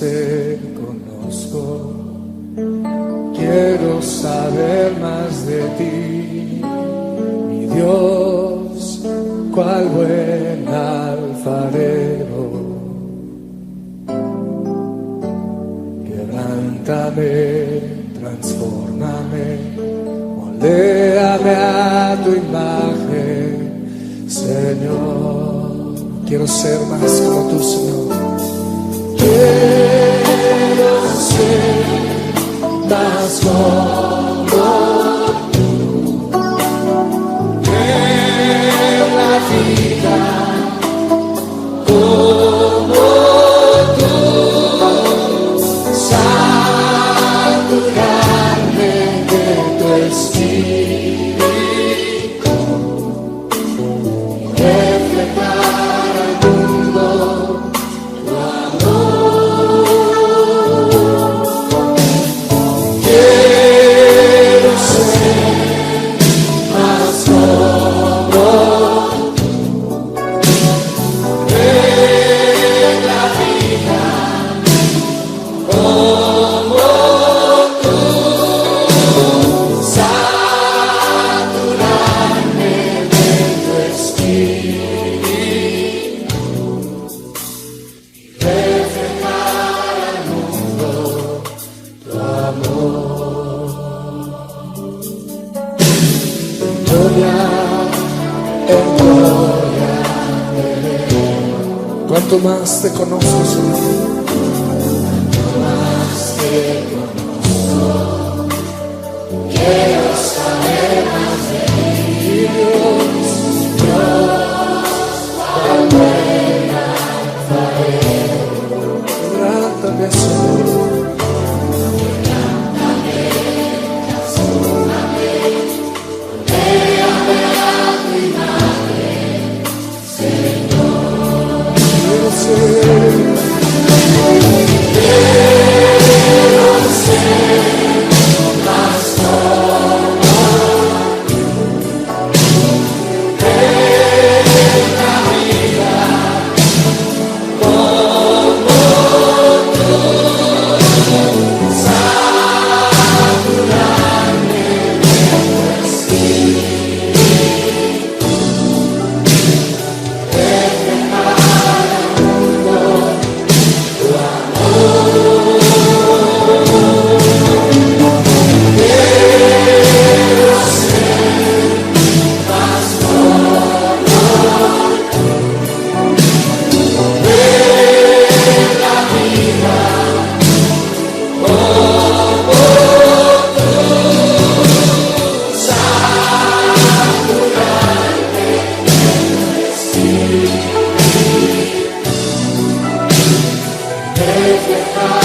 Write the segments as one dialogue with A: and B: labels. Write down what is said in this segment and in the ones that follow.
A: te conozco, quiero saber más de ti, mi Dios, cual buen alfarero. Quebrántame, transfórmame, moléame a tu imagen, Señor. Quiero ser más como tú, Señor. Quiero ser más como tú. En la vida como tú, saturarme de tu espíritu y reflejar al mundo tu amor. Quiero ser más como tú. En la vida como tú, saturarme de tu espíritu y reflejar al mundo tu amor. En gloria te elevo. Cuanto más te conozco, Señor, más te conozco, quiero saber más de ti, Dios, cual buen alfarero. Quebrántame, Señor, transfórmame, moléame a tu imagen, Señor. Quiero ser más como tú. En la vida como tú, saturarme de tu espíritu, reflejar al mundo tu amor. Quiero ser más como tú. En la vida como tú, saturarme de tu espíritu, reflejar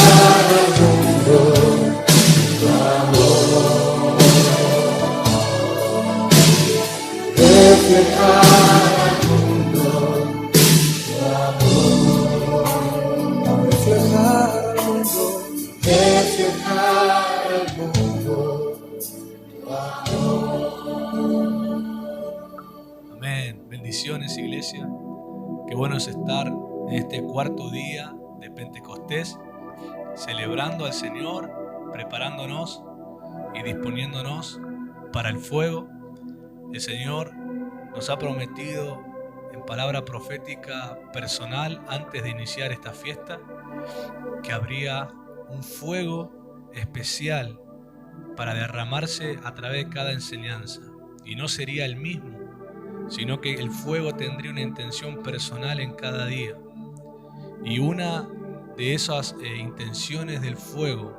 A: al mundo tu amor. Reflejar al mundo tu amor. Reflejar al mundo. Reflejar al mundo tu amor.
B: Amén. Bendiciones, iglesia. Qué bueno es estar en este cuarto día de Pentecostés, celebrando al Señor, preparándonos y disponiéndonos para el fuego. El Señor nos ha prometido en palabra profética personal antes de iniciar esta fiesta que habría un fuego especial para derramarse a través de cada enseñanza, y no sería el mismo, sino que el fuego tendría una intención personal en cada día. Y una de esas intenciones del fuego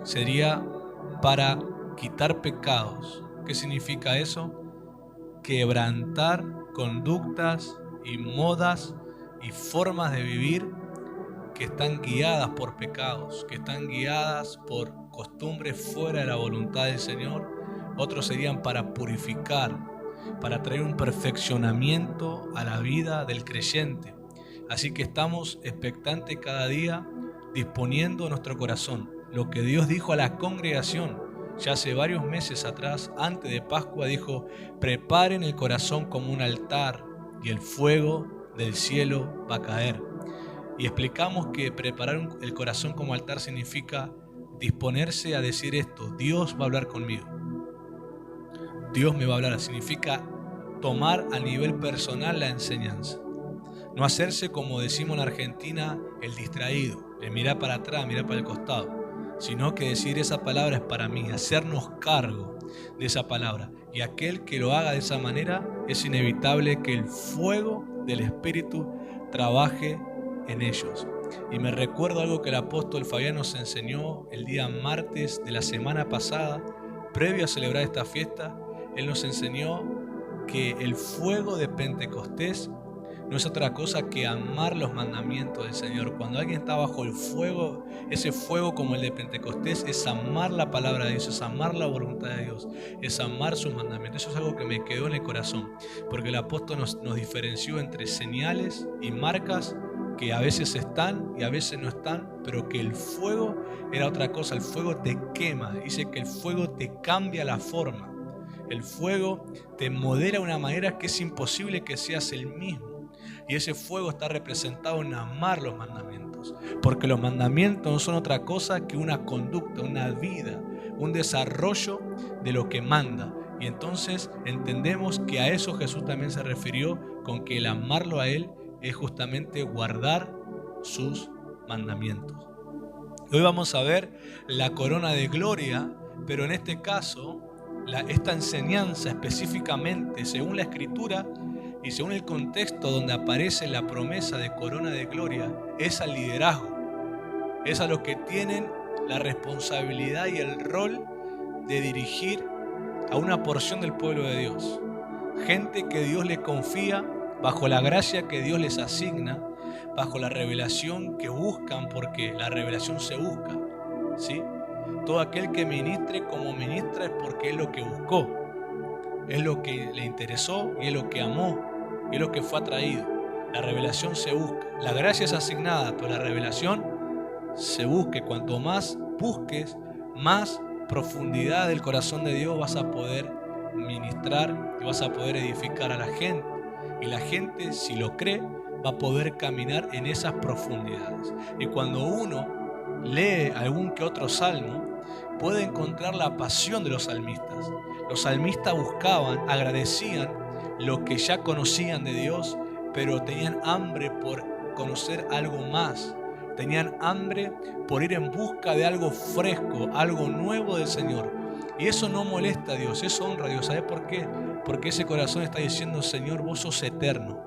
B: sería para quitar pecados. ¿Qué significa eso? Quebrantar conductas y modas y formas de vivir que están guiadas por pecados, que están guiadas por costumbres fuera de la voluntad del Señor. Otros serían para purificar, para traer un perfeccionamiento a la vida del creyente. Así que estamos expectantes cada día, disponiendo nuestro corazón. Lo que Dios dijo a la congregación ya hace varios meses atrás, antes de Pascua, dijo: preparen el corazón como un altar y el fuego del cielo va a caer. Y explicamos que preparar el corazón como altar significa disponerse a decir esto: Dios va a hablar conmigo. Dios me va a hablar. Significa tomar a nivel personal la enseñanza. No hacerse, como decimos en Argentina, el distraído, de mirar para atrás, mirar para el costado, sino que decir esa palabra es para mí, hacernos cargo de esa palabra. Y aquel que lo haga de esa manera, es inevitable que el fuego del Espíritu trabaje en ellos. Y me recuerdo algo que el apóstol Fabián nos enseñó el día martes de la semana pasada, previo a celebrar esta fiesta. Él nos enseñó que el fuego de Pentecostés no es otra cosa que amar los mandamientos del Señor. Cuando alguien está bajo el fuego, ese fuego como el de Pentecostés, es amar la palabra de Dios, es amar la voluntad de Dios, es amar sus mandamientos. Eso es algo que me quedó en el corazón, porque el apóstol nos diferenció entre señales y marcas que a veces están y a veces no están, pero que el fuego era otra cosa. El fuego te quema, dice que el fuego te cambia la forma. El fuego te modela de una manera que es imposible que seas el mismo. Y ese fuego está representado en amar los mandamientos, porque los mandamientos no son otra cosa que una conducta, una vida, un desarrollo de lo que manda. Y entonces entendemos que a eso Jesús también se refirió con que el amarlo a Él es justamente guardar sus mandamientos. Hoy vamos a ver la corona de gloria, pero en este caso, esta enseñanza específicamente, según la Escritura y según el contexto donde aparece la promesa de corona de gloria, es al liderazgo, es a los que tienen la responsabilidad y el rol de dirigir a una porción del pueblo de Dios. Gente que Dios le confía bajo la gracia que Dios les asigna, bajo la revelación que buscan, porque la revelación se busca, ¿sí? Todo aquel que ministre como ministra es porque es lo que buscó, es lo que le interesó y es lo que amó y es lo que fue atraído. La revelación se busca, la gracia es asignada, pero la revelación se busca. Cuanto más busques, más profundidad del corazón de Dios vas a poder ministrar y vas a poder edificar a la gente. Y la gente, si lo cree, va a poder caminar en esas profundidades. Y cuando uno lee algún que otro salmo, puede encontrar la pasión de los salmistas. Los salmistas buscaban, agradecían lo que ya conocían de Dios, pero tenían hambre por conocer algo más. Tenían hambre por ir en busca de algo fresco, algo nuevo del Señor. Y eso no molesta a Dios, eso honra a Dios. ¿Sabes por qué? Porque ese corazón está diciendo: Señor, vos sos eterno.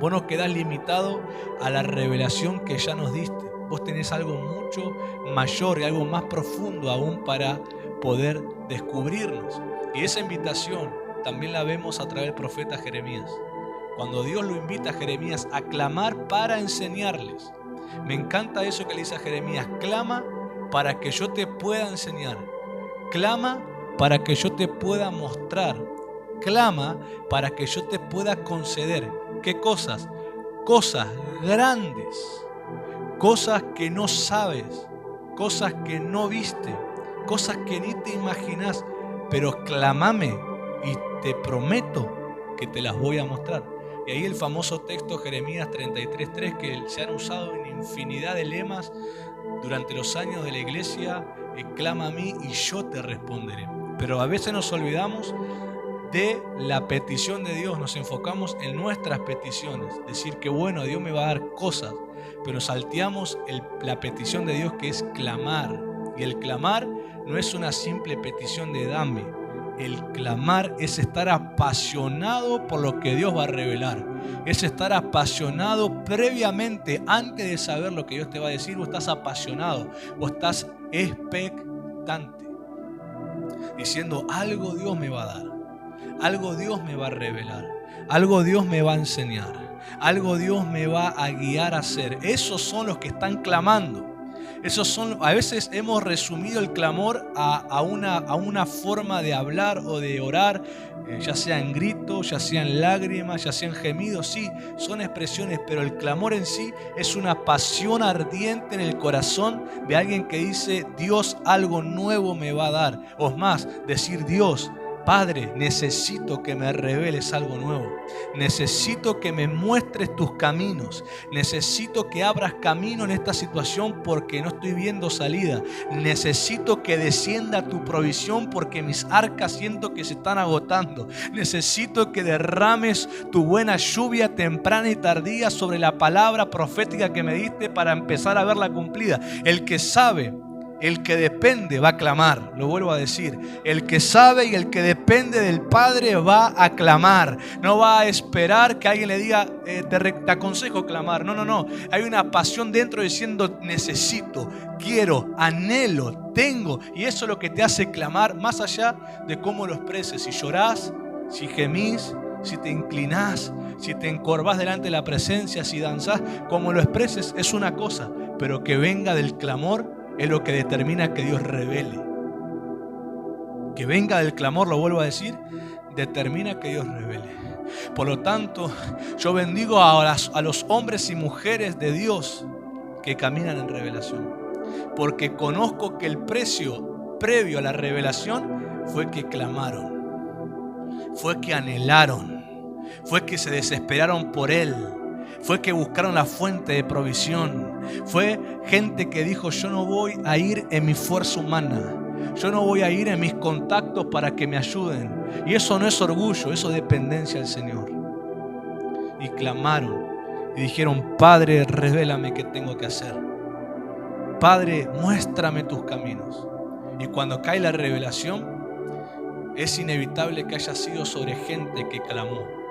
B: Vos no quedás limitado a la revelación que ya nos diste. Vos tenés algo mucho mayor y algo más profundo aún para poder descubrirnos. Y esa invitación también la vemos a través del profeta Jeremías. Cuando Dios lo invita a Jeremías a clamar para enseñarles. Me encanta eso que le dice a Jeremías: clama para que yo te pueda enseñar. Clama para que yo te pueda mostrar. Clama para que yo te pueda conceder. ¿Qué cosas? Cosas grandes. Cosas que no sabes. Cosas que no viste. Cosas que ni te imaginas. Pero clámame y te prometo que te las voy a mostrar. Y ahí el famoso texto Jeremías 33:3, que se han usado en infinidad de lemas durante los años de la iglesia: clama a mí y yo te responderé. Pero a veces nos olvidamos de la petición de Dios, nos enfocamos en nuestras peticiones, decir que bueno, Dios me va a dar cosas, pero salteamos la petición de Dios, que es clamar. Y el clamar no es una simple petición de dame. El clamar es estar apasionado por lo que Dios va a revelar. Es estar apasionado previamente, antes de saber lo que Dios te va a decir. Vos estás apasionado, vos estás expectante, diciendo: algo Dios me va a dar, algo Dios me va a revelar, algo Dios me va a enseñar, algo Dios me va a guiar a hacer. Esos son los que están clamando. A veces hemos resumido el clamor a una forma de hablar o de orar, ya sea en gritos, ya sea en lágrimas, ya sea en gemidos. Sí, son expresiones, pero el clamor en sí es una pasión ardiente en el corazón de alguien que dice: Dios algo nuevo me va a dar. O es más, decir: Dios, Padre, necesito que me reveles algo nuevo. Necesito que me muestres tus caminos. Necesito que abras camino en esta situación porque no estoy viendo salida. Necesito que descienda tu provisión porque mis arcas siento que se están agotando. Necesito que derrames tu buena lluvia temprana y tardía sobre la palabra profética que me diste para empezar a verla cumplida. El que sabe, el que depende va a clamar, lo vuelvo a decir. El que sabe y el que depende del Padre va a clamar. No va a esperar que alguien le diga, te aconsejo clamar. No. Hay una pasión dentro diciendo, necesito, quiero, anhelo, tengo. Y eso es lo que te hace clamar, más allá de cómo lo expreses. Si llorás, si gemís, si te inclinás, si te encorvás delante de la presencia, si danzás, como lo expreses es una cosa, pero que venga del clamor es lo que determina que Dios revele. Que venga del clamor, lo vuelvo a decir, determina que Dios revele. Por lo tanto, yo bendigo a los hombres y mujeres de Dios que caminan en revelación. Porque conozco que el precio previo a la revelación fue que clamaron, fue que anhelaron, fue que se desesperaron por Él. Fue que buscaron la fuente de provisión. Fue gente que dijo, yo no voy a ir en mi fuerza humana. Yo no voy a ir en mis contactos para que me ayuden. Y eso no es orgullo, eso es dependencia del Señor. Y clamaron y dijeron, Padre, revélame qué tengo que hacer. Padre, muéstrame tus caminos. Y cuando cae la revelación, es inevitable que haya sido sobre gente que clamó.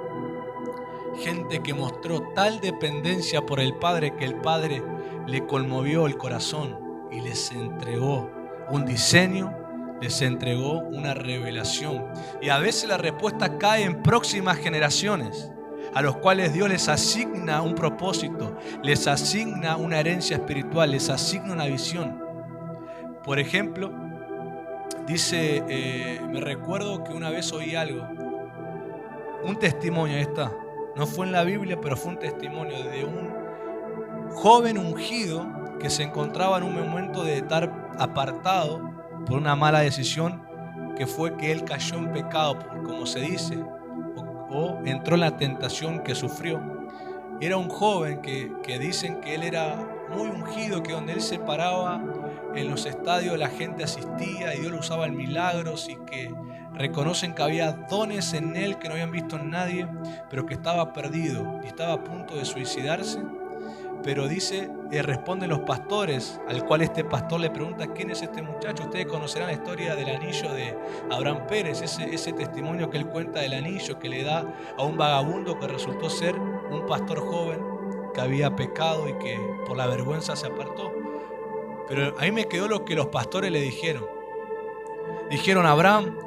B: Gente que mostró tal dependencia por el Padre que el Padre le conmovió el corazón y les entregó un diseño, les entregó una revelación. Y a veces la respuesta cae en próximas generaciones, a los cuales Dios les asigna un propósito, les asigna una herencia espiritual, les asigna una visión. Por ejemplo, dice, me recuerdo que una vez oí algo, un testimonio, ahí está. No fue en la Biblia, pero fue un testimonio de un joven ungido que se encontraba en un momento de estar apartado por una mala decisión que fue que él cayó en pecado, como se dice, o entró en la tentación que sufrió. Era un joven que dicen que él era muy ungido, que donde él se paraba en los estadios la gente asistía y Dios lo usaba en milagros y que reconocen que había dones en él que no habían visto en nadie, pero que estaba perdido y estaba a punto de suicidarse. Pero dice, responden los pastores, al cual este pastor le pregunta, ¿quién es este muchacho? Ustedes conocerán la historia del anillo de Abraham Pérez, ese testimonio que él cuenta del anillo que le da a un vagabundo que resultó ser un pastor joven que había pecado y que por la vergüenza se apartó. Pero ahí me quedó lo que los pastores le dijeron. Dijeron, Abraham,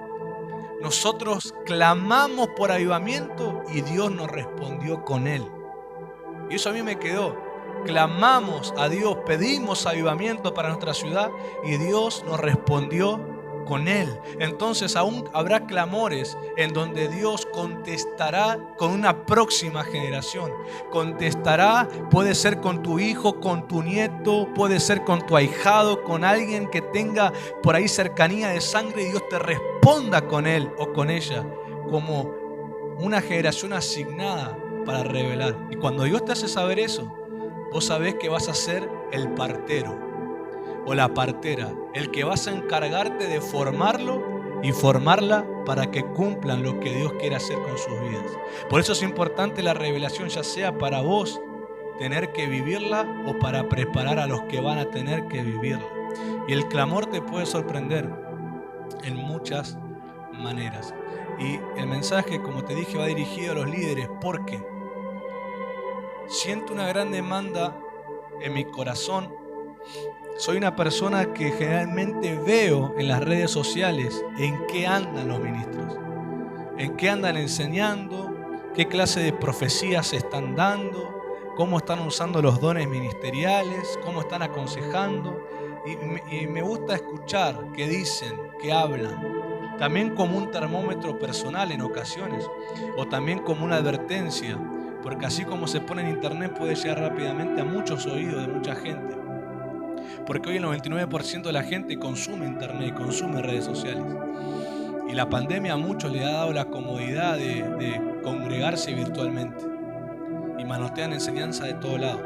B: nosotros clamamos por avivamiento y Dios nos respondió con él. Y eso a mí me quedó. Clamamos a Dios, pedimos avivamiento para nuestra ciudad y Dios nos respondió con él. Entonces aún habrá clamores en donde Dios contestará con una próxima generación. Contestará, puede ser con tu hijo, con tu nieto, puede ser con tu ahijado, con alguien que tenga por ahí cercanía de sangre y Dios te responda con él o con ella como una generación asignada para revelar. Y cuando Dios te hace saber eso, vos sabés que vas a ser el partero o la partera, el que vas a encargarte de formarlo y formarla para que cumplan lo que Dios quiere hacer con sus vidas. Por eso es importante la revelación, ya sea para vos tener que vivirla o para preparar a los que van a tener que vivirla. Y el clamor te puede sorprender en muchas maneras. Y el mensaje, como te dije, va dirigido a los líderes porque siento una gran demanda en mi corazón. Soy una persona que generalmente veo en las redes sociales en qué andan los ministros, en qué andan enseñando, qué clase de profecías se están dando, cómo están usando los dones ministeriales, cómo están aconsejando. Y me gusta escuchar qué dicen, qué hablan, también como un termómetro personal en ocasiones, o también como una advertencia, porque así como se pone en internet puede llegar rápidamente a muchos oídos de mucha gente. Porque hoy el 99% de la gente consume internet y consume redes sociales. Y la pandemia a muchos le ha dado la comodidad de congregarse virtualmente. Y manotean enseñanza de todo lado.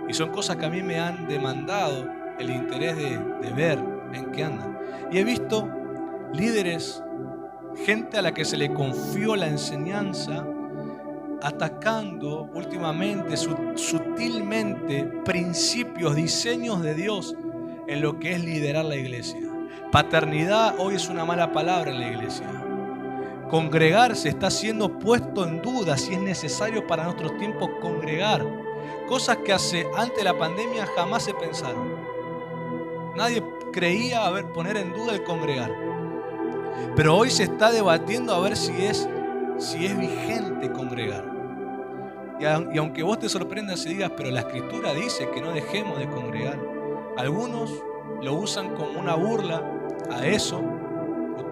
B: Y son cosas que a mí me han demandado el interés de ver en qué andan. Y he visto líderes, gente a la que se le confió la enseñanza, atacando últimamente, sutilmente, principios, diseños de Dios en lo que es liderar la iglesia. Paternidad hoy es una mala palabra en la iglesia. Congregarse está siendo puesto en duda si es necesario para nuestros tiempos congregar. Cosas que antes de la pandemia jamás se pensaron. Nadie creía poner en duda el congregar. Pero hoy se está debatiendo a ver si es vigente congregar. Y aunque vos te sorprendas y digas, pero la Escritura dice que no dejemos de congregar. Algunos lo usan como una burla a eso.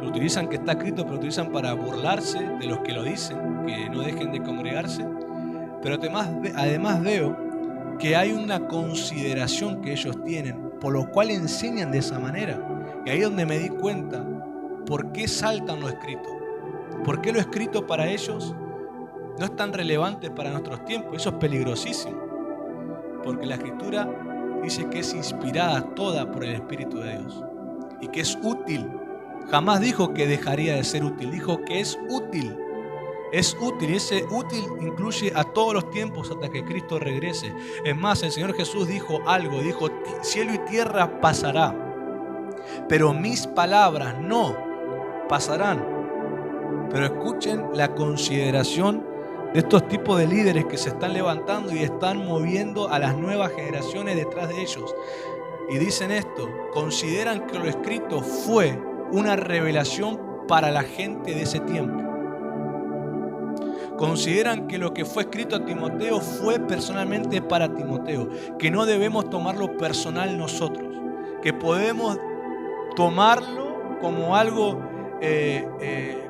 B: Lo utilizan que está escrito, pero lo utilizan para burlarse de los que lo dicen, que no dejen de congregarse. Pero además veo que hay una consideración que ellos tienen, por lo cual enseñan de esa manera. Y ahí es donde me di cuenta por qué saltan lo escrito. ¿Por qué lo escrito para ellos no es tan relevante para nuestros tiempos? Eso es peligrosísimo. Porque la Escritura dice que es inspirada toda por el Espíritu de Dios. Y que es útil. Jamás dijo que dejaría de ser útil. Dijo que es útil. Es útil. Y ese útil incluye a todos los tiempos hasta que Cristo regrese. Es más, el Señor Jesús dijo algo. Dijo, cielo y tierra pasará, pero mis palabras no pasarán. Pero escuchen la consideración de estos tipos de líderes que se están levantando y están moviendo a las nuevas generaciones detrás de ellos. Y dicen esto: consideran que lo escrito fue una revelación para la gente de ese tiempo. Consideran que lo que fue escrito a Timoteo fue personalmente para Timoteo, que no debemos tomarlo personal nosotros, que podemos tomarlo como algo,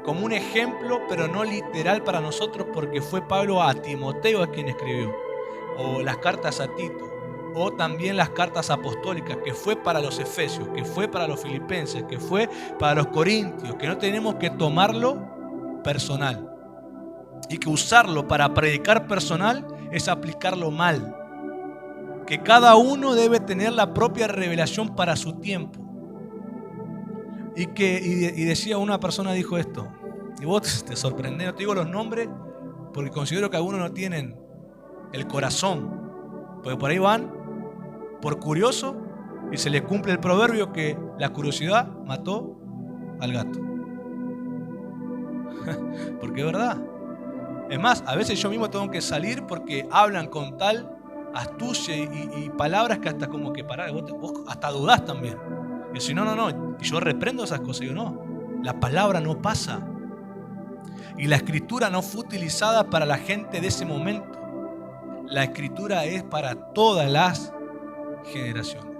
B: como un ejemplo, pero no literal para nosotros, porque fue Pablo a Timoteo a quien escribió, o las cartas a Tito, o también las cartas apostólicas, que fue para los efesios, que fue para los filipenses, que fue para los corintios, que no tenemos que tomarlo personal. Y que usarlo para predicar personal es aplicarlo mal. Que cada uno debe tener la propia revelación para su tiempo. Y decía una persona, dijo esto, y vos te sorprendés, no te digo los nombres porque considero que algunos no tienen el corazón, porque por ahí van por curioso y se les cumple el proverbio que la curiosidad mató al gato. Porque es verdad. Es más, a veces yo mismo tengo que salir porque hablan con tal astucia y palabras que hasta como que pará, vos hasta dudás también. Y si no, y yo reprendo esas cosas. Y digo, no, la palabra no pasa. Y la Escritura no fue utilizada para la gente de ese momento. La Escritura es para todas las generaciones.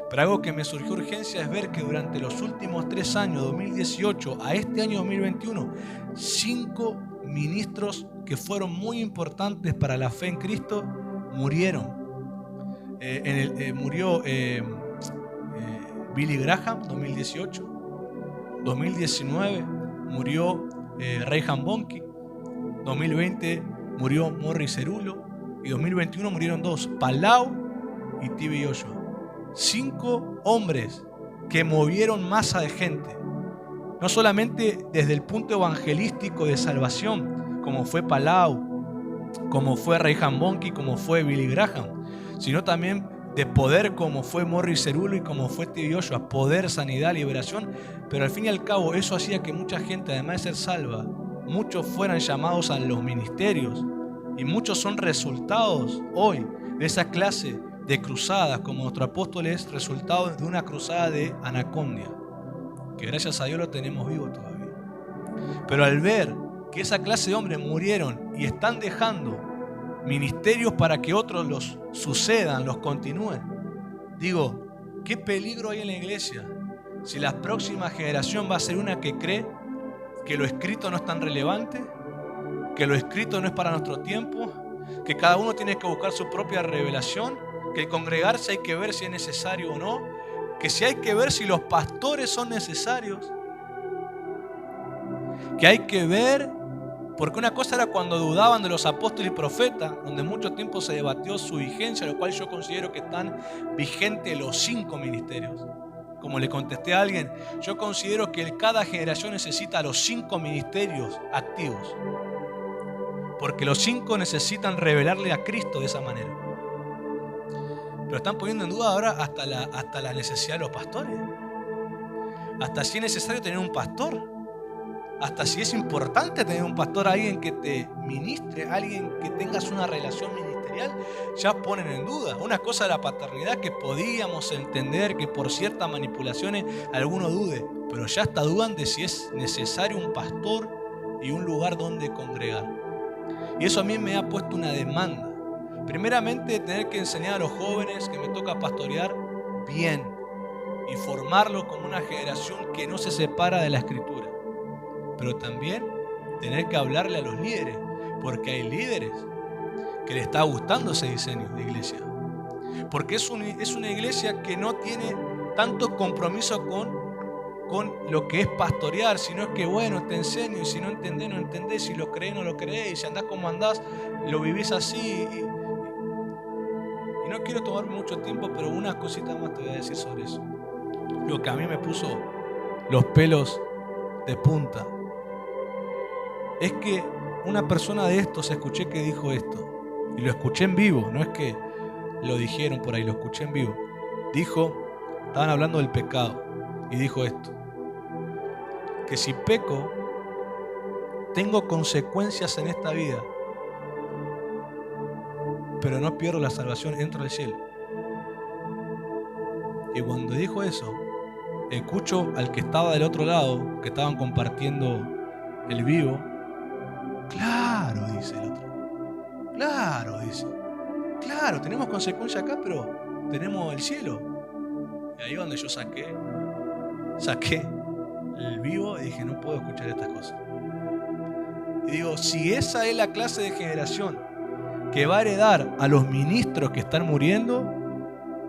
B: Pero algo que me surgió urgencia es ver que durante los últimos 3 años, 2018 a este año 2021, 5 ministros que fueron muy importantes para la fe en Cristo murieron. Murió Billy Graham, 2018. 2019 murió Reinhard Bonnke. 2020 murió Morris Cerullo. Y 2021 murieron 2, Palau y T.B. Joshua. 5 hombres que movieron masa de gente. No solamente desde el punto evangelístico de salvación, como fue Palau, como fue Reinhard Bonnke, como fue Billy Graham, sino también de poder como fue Morris Cerullo y como fue T.B. Joshua, poder, sanidad, liberación. Pero al fin y al cabo eso hacía que mucha gente, además de ser salva, muchos fueran llamados a los ministerios, y muchos son resultados hoy de esa clase de cruzadas, como nuestro apóstol es resultado de una cruzada de Anacondia, que gracias a Dios lo tenemos vivo todavía. Pero al ver que esa clase de hombres murieron y están dejando ministerios para que otros los sucedan, los continúen, digo, ¿qué peligro hay en la iglesia si la próxima generación va a ser una que cree que lo escrito no es tan relevante, que lo escrito no es para nuestro tiempo, que cada uno tiene que buscar su propia revelación, que el congregarse hay que ver si es necesario o no, que si hay que ver si los pastores son necesarios? que hay que ver, porque una cosa era cuando dudaban de los apóstoles y profetas, donde mucho tiempo se debatió su vigencia, lo cual yo considero que están vigentes los 5 ministerios. Como le contesté a alguien, yo considero que cada generación necesita los 5 ministerios activos, porque los 5 necesitan revelarle a Cristo de esa manera. Pero están poniendo en duda ahora hasta la necesidad de los pastores, hasta si es necesario tener un pastor, hasta si es importante tener un pastor, alguien que te ministre, alguien que tengas una relación ministerial, ya ponen en duda. Una cosa de la paternidad que podíamos entender que por ciertas manipulaciones alguno dude, pero ya hasta dudan de si es necesario un pastor y un lugar donde congregar. Y eso a mí me ha puesto una demanda. Primeramente, tener que enseñar a los jóvenes que me toca pastorear bien y formarlos como una generación que no se separa de la Escritura. Pero también tener que hablarle a los líderes, porque hay líderes que le está gustando ese diseño de iglesia. Porque es una iglesia que no tiene tanto compromiso con lo que es pastorear, sino que bueno, te enseño, y si no entendés, no entendés, si lo creés, no lo creés, y si andás como andás, lo vivís así. Y no quiero tomar mucho tiempo, pero una cosita más te voy a decir sobre eso. Lo que a mí me puso los pelos de punta es que una persona de estos, escuché que dijo esto, y lo escuché en vivo, no es que lo dijeron por ahí, lo escuché en vivo. Dijo, estaban hablando del pecado, y dijo esto: que si peco, tengo consecuencias en esta vida, pero no pierdo la salvación, entro al cielo. Y cuando dijo eso, escucho al que estaba del otro lado, que estaban compartiendo el vivo. Claro, dice el otro. Claro, dice. Claro, tenemos consecuencias acá, pero tenemos el cielo. Y ahí es donde yo saqué el vivo y dije, no puedo escuchar estas cosas. Y digo, si esa es la clase de generación que va a heredar a los ministros que están muriendo,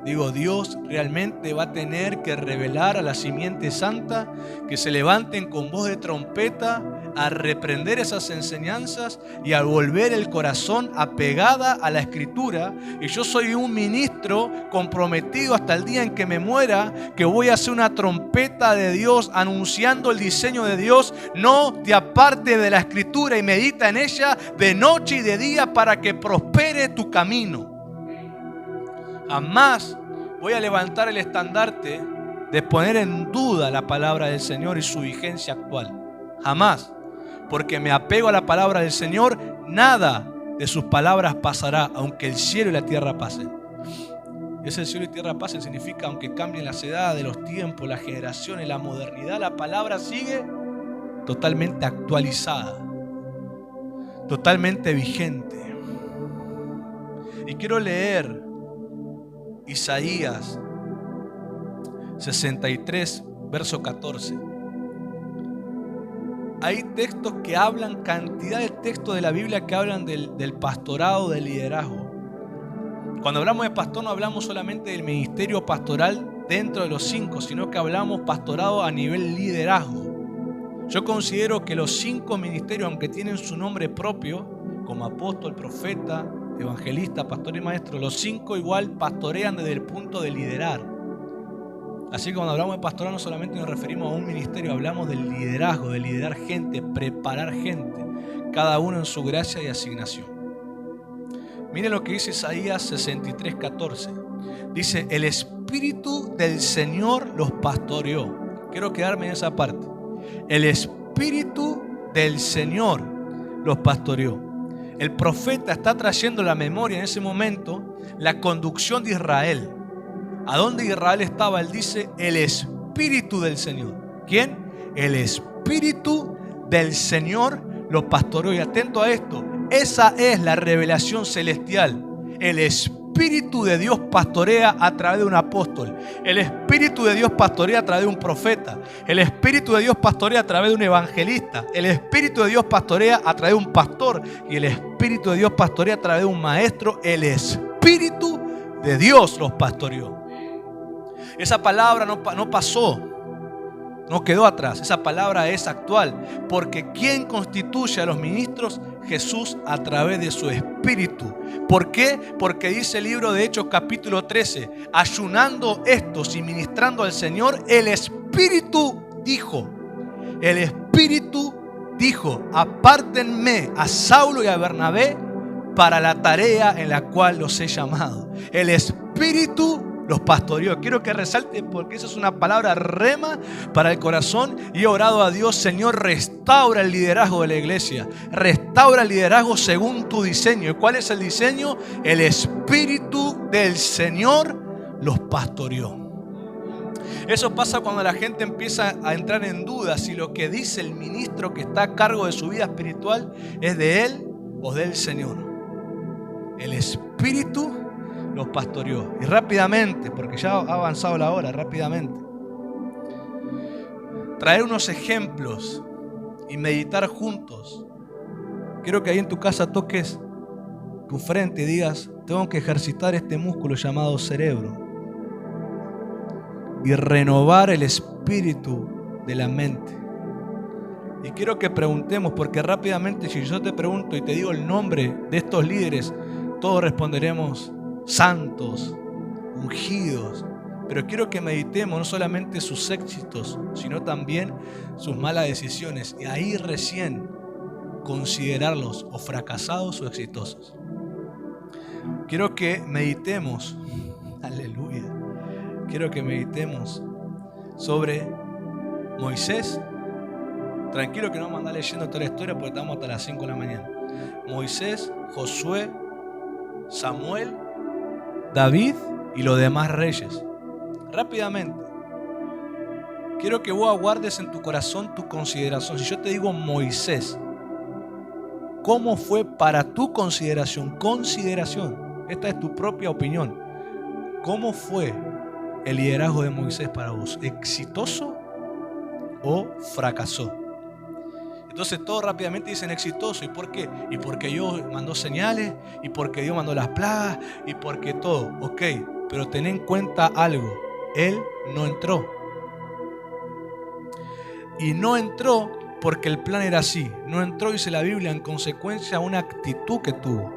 B: digo, Dios realmente va a tener que revelar a la simiente santa que se levanten con voz de trompeta a reprender esas enseñanzas y a volver el corazón apegada a la Escritura. Y yo soy un ministro comprometido hasta el día en que me muera, que voy a ser una trompeta de Dios anunciando el diseño de Dios. No te apartes de la Escritura y medita en ella de noche y de día para que prospere tu camino. Jamás voy a levantar el estandarte de poner en duda la palabra del Señor y su vigencia actual. Jamás. Porque me apego a la palabra del Señor, nada de sus palabras pasará, aunque el cielo y la tierra pasen. Ese cielo y tierra pasen significa, aunque cambien las edades, los tiempos, las generaciones, la modernidad, la palabra sigue totalmente actualizada, totalmente vigente. Y quiero leer Isaías 63, verso 14. Hay textos que hablan, cantidad de textos de la Biblia que hablan del pastorado, del liderazgo. Cuando hablamos de pastor no hablamos solamente del ministerio pastoral dentro de los 5, sino que hablamos pastorado a nivel liderazgo. Yo considero que los 5 ministerios, aunque tienen su nombre propio, como apóstol, profeta, evangelista, pastor y maestro, los 5 igual pastorean desde el punto de liderar. Así que cuando hablamos de pastoral no solamente nos referimos a un ministerio, hablamos del liderazgo, de liderar gente, preparar gente, cada uno en su gracia y asignación. Miren lo que dice Isaías 63, 14. Dice, el Espíritu del Señor los pastoreó. Quiero quedarme en esa parte. El Espíritu del Señor los pastoreó. El profeta está trayendo a la memoria en ese momento la conducción de Israel. ¿A dónde Israel estaba? Él dice, el Espíritu del Señor. ¿Quién? El Espíritu del Señor los pastoreó. Y atento a esto, esa es la revelación celestial. El Espíritu de Dios pastorea a través de un apóstol. El Espíritu de Dios pastorea a través de un profeta. El Espíritu de Dios pastorea a través de un evangelista. El Espíritu de Dios pastorea a través de un pastor. Y el Espíritu de Dios pastorea a través de un maestro. El Espíritu de Dios los pastoreó. Esa palabra no pasó No quedó atrás, esa palabra es actual. Porque ¿quién constituye a los ministros? Jesús a través de su Espíritu. ¿Por qué? Porque dice el libro de Hechos capítulo 13, ayunando estos y ministrando al Señor, el Espíritu dijo, apártenme a Saulo y a Bernabé para la tarea en la cual los he llamado. El Espíritu los pastoreó. Quiero que resalte porque esa es una palabra rema para el corazón y he orado a Dios: Señor, restaura el liderazgo de la iglesia, restaura el liderazgo según tu diseño. ¿Y cuál es el diseño? El Espíritu del Señor los pastoreó. Eso pasa cuando la gente empieza a entrar en dudas si lo que dice el ministro que está a cargo de su vida espiritual es de él o del Señor. El Espíritu los pastoreó. Y rápidamente, porque ya ha avanzado la hora, rápidamente, traer unos ejemplos y meditar juntos. Quiero que ahí en tu casa toques tu frente y digas: tengo que ejercitar este músculo llamado cerebro y renovar el espíritu de la mente. Y quiero que preguntemos, porque rápidamente, si yo te pregunto y te digo el nombre de estos líderes, todos responderemos: santos, ungidos. Pero quiero que meditemos no solamente sus éxitos, sino también sus malas decisiones. Y ahí recién considerarlos o fracasados o exitosos. Quiero que meditemos, aleluya, quiero que meditemos sobre Moisés. Tranquilo que no vamos a andar leyendo toda la historia porque estamos hasta las 5 de la mañana. Moisés, Josué, Samuel, David y los demás reyes. Rápidamente, quiero que vos aguardes en tu corazón tu consideración. Si yo te digo Moisés, ¿cómo fue para tu consideración? Consideración. Esta es tu propia opinión. ¿Cómo fue el liderazgo de Moisés para vos? ¿Exitoso o fracasó? Entonces todos rápidamente dicen exitoso. ¿Y por qué? Y porque Dios mandó señales, y porque Dios mandó las plagas, y porque todo. Ok, pero ten en cuenta algo: él no entró. Y no entró porque el plan era así. No entró, dice la Biblia, en consecuencia a una actitud que tuvo.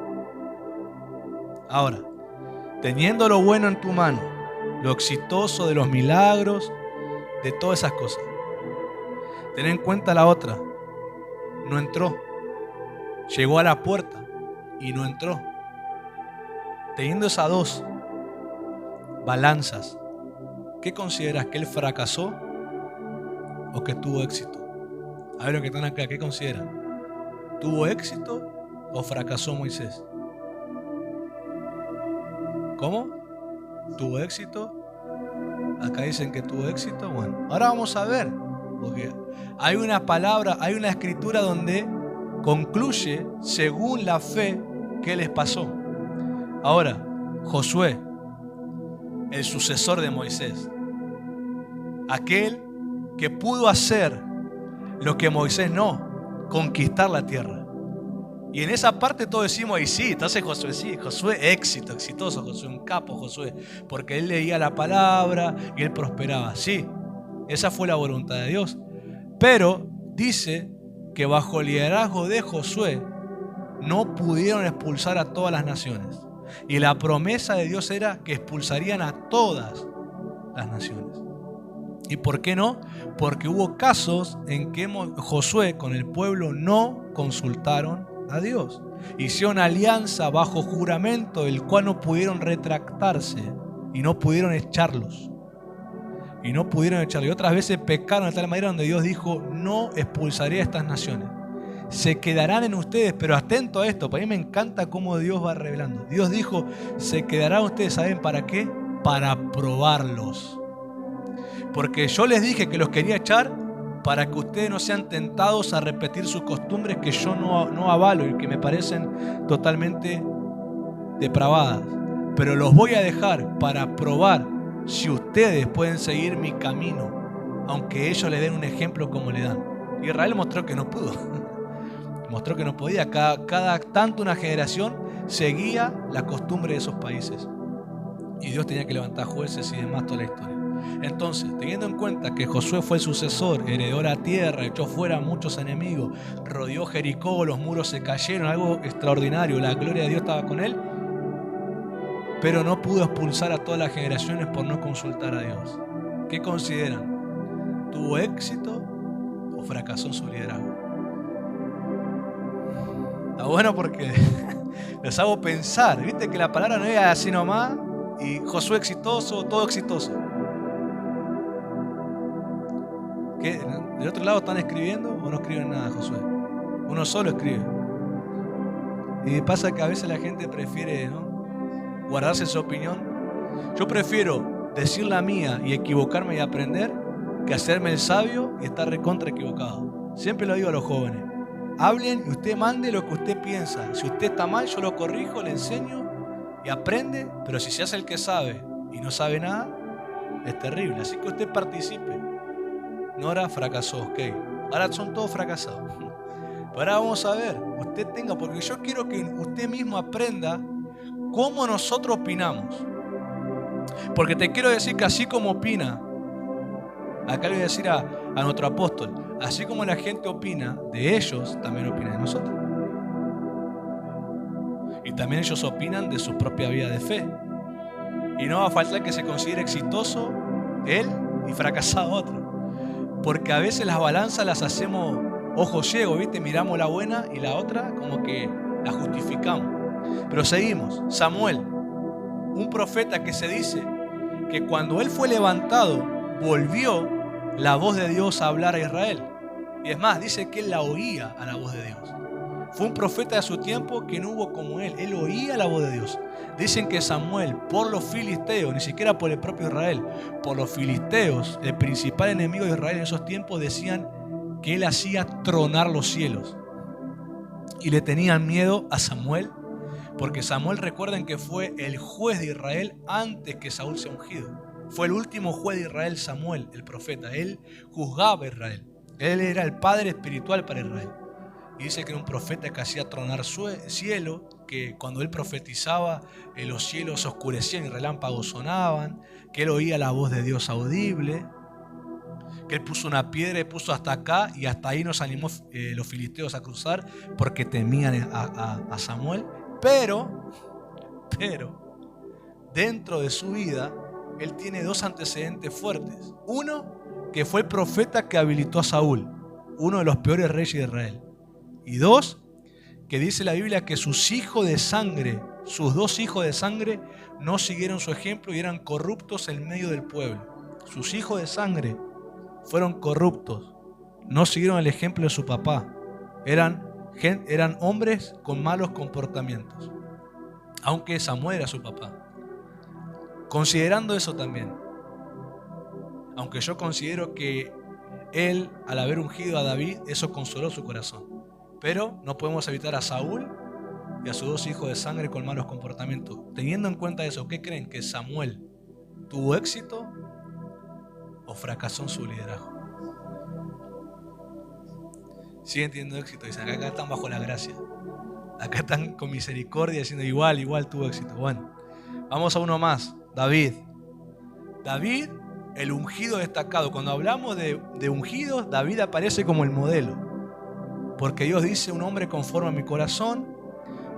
B: Ahora, teniendo lo bueno en tu mano, lo exitoso de los milagros, de todas esas cosas, ten en cuenta la otra: no entró. Llegó a la puerta y no entró. Teniendo esas dos balanzas, ¿qué consideras? ¿Que él fracasó o que tuvo éxito? A ver lo que están acá, ¿qué consideran? ¿Tuvo éxito o fracasó Moisés? ¿Cómo? ¿Tuvo éxito? Acá dicen que tuvo éxito. Bueno, ahora vamos a ver, porque hay una palabra, hay una escritura donde concluye según la fe que les pasó. Ahora, Josué, el sucesor de Moisés, aquel que pudo hacer lo que Moisés no, conquistar la tierra. Y en esa parte todos decimos: y sí, entonces Josué sí, Josué éxito, exitoso, Josué un capo, Josué, porque él leía la palabra y él prosperaba. Sí, esa fue la voluntad de Dios. Pero dice que bajo el liderazgo de Josué no pudieron expulsar a todas las naciones. Y la promesa de Dios era que expulsarían a todas las naciones. ¿Y por qué no? Porque hubo casos en que Josué con el pueblo no consultaron a Dios. Hicieron alianza bajo juramento, del cual no pudieron retractarse y no pudieron echarlos. Y otras veces pecaron de tal manera donde Dios dijo: no expulsaré a estas naciones. Se quedarán en ustedes, pero atento a esto, para mí me encanta cómo Dios va revelando. Dios dijo: se quedarán ustedes, ¿saben para qué? Para probarlos. Porque yo les dije que los quería echar para que ustedes no sean tentados a repetir sus costumbres que yo no avalo y que me parecen totalmente depravadas. Pero los voy a dejar para probar si ustedes pueden seguir mi camino, aunque ellos le den un ejemplo como le dan. Israel mostró que no pudo. Mostró que no podía. Cada tanto una generación seguía la costumbre de esos países. Y Dios tenía que levantar jueces y demás, toda la historia. Entonces, teniendo en cuenta que Josué fue el sucesor, heredó la tierra, echó fuera a muchos enemigos, rodeó Jericó, los muros se cayeron, algo extraordinario, la gloria de Dios estaba con él, pero no pudo expulsar a todas las generaciones por no consultar a Dios. ¿Qué consideran? ¿Tuvo éxito o fracasó en su liderazgo? Está bueno porque les hago pensar. Viste que la palabra no es así nomás. Y Josué exitoso, todo exitoso. ¿Qué? ¿Del otro lado están escribiendo o no escriben nada, Josué? Uno solo escribe. Y pasa que a veces la gente prefiere, ¿no?, guardarse su opinión. Yo prefiero decir la mía y equivocarme y aprender que hacerme el sabio y estar recontra equivocado. Siempre lo digo a los jóvenes. Hablen y usted mande lo que usted piensa. Si usted está mal, yo lo corrijo, le enseño y aprende. Pero si se hace el que sabe y no sabe nada, es terrible. Así que usted participe. Nora fracasó, ok. Ahora son todos fracasados. Pero ahora vamos a ver. Usted tenga, porque yo quiero que usted mismo aprenda cómo nosotros opinamos. Porque te quiero decir que así como opina, acá le voy a decir a nuestro apóstol, así como la gente opina de ellos, también opina de nosotros. Y también ellos opinan de su propia vida de fe. Y no va a faltar que se considere exitoso él y fracasado otro. Porque a veces las balanzas las hacemos ojos ciegos, ¿viste? Miramos la buena y la otra como que la justificamos. Pero seguimos. Samuel, un profeta que se dice que cuando él fue levantado, volvió la voz de Dios a hablar a Israel. Y es más, dice que él la oía a la voz de Dios. Fue un profeta de su tiempo que no hubo como él oía la voz de Dios. Dicen que Samuel, por los filisteos, ni siquiera por el propio Israel, por los filisteos, el principal enemigo de Israel en esos tiempos, decían que él hacía tronar los cielos. Y le tenían miedo a Samuel, porque Samuel, recuerden que fue el juez de Israel antes que Saúl sea ungido. Fue el último juez de Israel, Samuel, el profeta. Él juzgaba a Israel. Él era el padre espiritual para Israel. Y dice que era un profeta que hacía tronar cielo, que cuando él profetizaba, los cielos se oscurecían y relámpagos sonaban, que él oía la voz de Dios audible, que él puso una piedra y puso hasta acá, y hasta ahí nos animó los filisteos a cruzar porque temían a Samuel. Pero, dentro de su vida, él tiene dos antecedentes fuertes. Uno, que fue el profeta que habilitó a Saúl, uno de los peores reyes de Israel. Y dos, que dice la Biblia que sus hijos de sangre, sus dos hijos de sangre, no siguieron su ejemplo y eran corruptos en medio del pueblo. Sus hijos de sangre fueron corruptos, no siguieron el ejemplo de su papá. Eran hombres con malos comportamientos, aunque Samuel era su papá. Considerando eso también, aunque yo considero que él, al haber ungido a David, eso consoló su corazón, pero no podemos evitar a Saúl y a sus dos hijos de sangre con malos comportamientos. Teniendo en cuenta eso, ¿qué creen? ¿Que Samuel tuvo éxito o fracasó en su liderazgo? Siguen teniendo éxito, dicen, acá están bajo la gracia, acá están con misericordia, diciendo igual tuvo éxito. Bueno, vamos a uno más. David, el ungido destacado. Cuando hablamos de ungidos, David aparece como el modelo, porque Dios dice, un hombre conforme a mi corazón.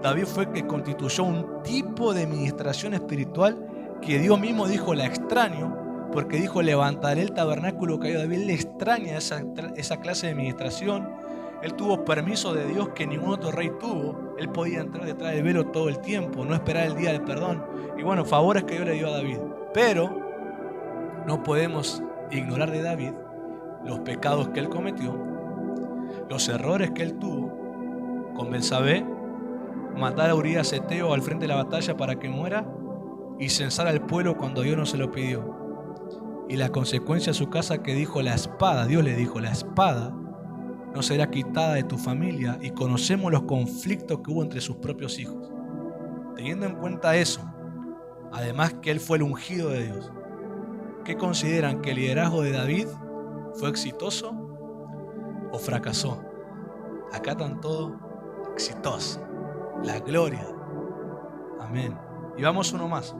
B: David fue el que constituyó un tipo de administración espiritual que Dios mismo dijo, la extraño, porque dijo, levantaré el tabernáculo caído. David le extraña esa clase de administración. Él tuvo permiso de Dios que ningún otro rey tuvo. Él podía entrar detrás del velo todo el tiempo, no esperar el día del perdón. Y bueno, favores que Dios le dio a David. Pero no podemos ignorar de David los pecados que él cometió, los errores que él tuvo con Betsabé, matar a Urías Eteo al frente de la batalla para que muera y censar al pueblo cuando Dios no se lo pidió. Y la consecuencia de su casa que dijo, la espada, Dios le dijo, la espada no será quitada de tu familia, y conocemos los conflictos que hubo entre sus propios hijos. Teniendo en cuenta eso, además que él fue el ungido de Dios, ¿qué consideran? ¿Que el liderazgo de David fue exitoso o fracasó? Acá están todos exitosos. La gloria. Amén. Y vamos uno más.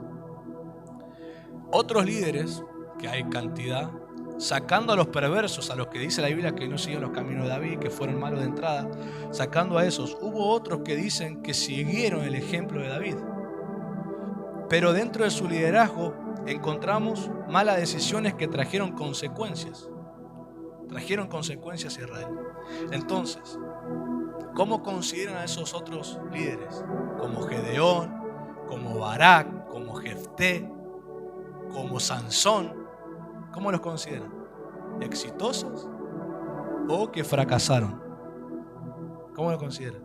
B: Otros líderes que hay cantidad, sacando a los perversos, a los que dice la Biblia que no siguieron los caminos de David, que fueron malos de entrada, sacando a esos, hubo otros que dicen que siguieron el ejemplo de David. Pero dentro de su liderazgo encontramos malas decisiones que trajeron consecuencias. Trajeron consecuencias a Israel. Entonces, ¿cómo consideran a esos otros líderes? Como Gedeón, como Barak, como Jefté, como Sansón. ¿Cómo los consideran? ¿Exitosos o que fracasaron? ¿Cómo los consideran?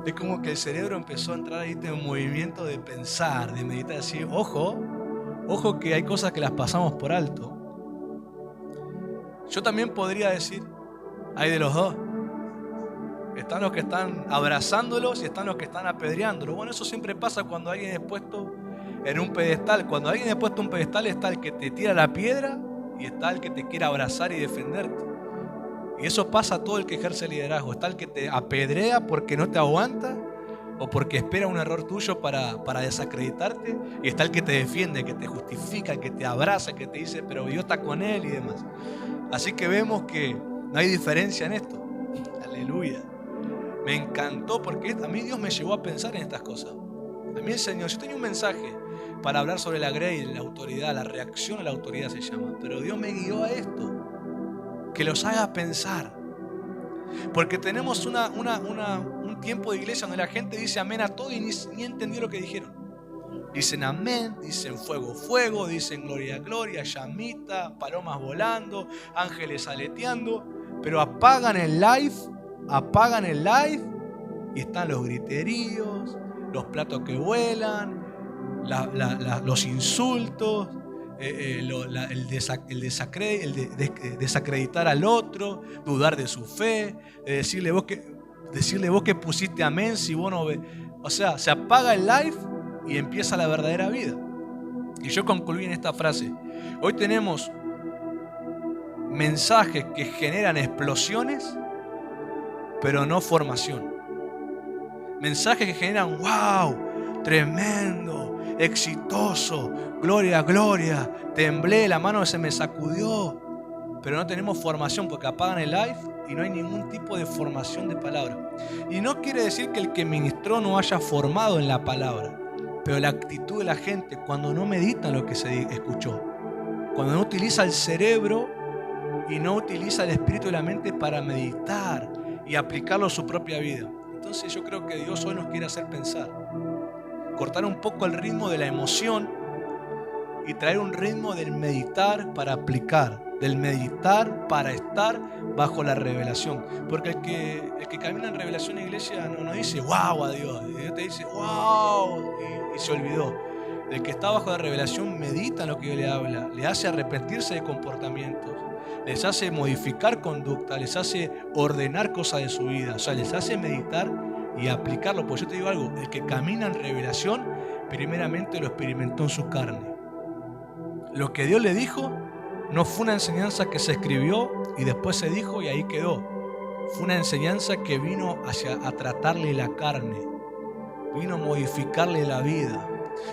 B: Es como que el cerebro empezó a entrar ahí en un movimiento de pensar, de meditar, así, ojo que hay cosas que las pasamos por alto. Yo también podría decir, hay de los dos. Están los que están abrazándolos y están los que están apedreándolos. Bueno, eso siempre pasa cuando alguien es puesto en un pedestal. Cuando alguien es puesto en un pedestal está el que te tira la piedra y está el que te quiere abrazar y defenderte. Y eso pasa a todo el que ejerce liderazgo. Está el que te apedrea porque no te aguanta o porque espera un error tuyo para desacreditarte. Y está el que te defiende, que te justifica, que te abraza, que te dice, pero Dios está con él y demás. Así que vemos que no hay diferencia en esto. Aleluya. Me encantó porque a mí Dios me llevó a pensar en estas cosas. A mí el Señor, yo tenía un mensaje para hablar sobre la grey, la autoridad, la reacción a la autoridad se llama. Pero Dios me guió a esto, que los haga pensar. Porque tenemos un tiempo de iglesia donde la gente dice amén a todo y ni entendió lo que dijeron. Dicen amén, dicen fuego, fuego, dicen gloria, gloria, llamita, palomas volando, ángeles aleteando, pero apagan el live y están los griteríos, los platos que vuelan, los insultos, el desacreditar al otro, dudar de su fe, decirle vos que pusiste amén si vos no ves. O sea, se apaga el live y empieza la verdadera vida. Y yo concluí en esta frase. Hoy tenemos mensajes que generan explosiones, pero no formación. Mensajes que generan wow, tremendo, exitoso, gloria, gloria, temblé, la mano se me sacudió, pero no tenemos formación porque apagan el live y no hay ningún tipo de formación de palabra. Y no quiere decir que el que ministró no haya formado en la palabra, pero la actitud de la gente cuando no medita en lo que se escuchó, cuando no utiliza el cerebro y no utiliza el espíritu y la mente para meditar y aplicarlo a su propia vida. Entonces yo creo que Dios hoy nos quiere hacer pensar, cortar un poco el ritmo de la emoción y traer un ritmo del meditar para aplicar, del meditar para estar bajo la revelación. Porque el que camina en revelación en la iglesia no dice wow a Dios, Dios te dice wow y se olvidó. El que está bajo la revelación medita en lo que Dios le habla, le hace arrepentirse de comportamientos, les hace modificar conducta, les hace ordenar cosas de su vida, o sea, les hace meditar y aplicarlo. Pues yo te digo algo, el que camina en revelación, primeramente lo experimentó en su carne. Lo que Dios le dijo no fue una enseñanza que se escribió y después se dijo y ahí quedó. Fue una enseñanza que vino a tratarle la carne, vino a modificarle la vida.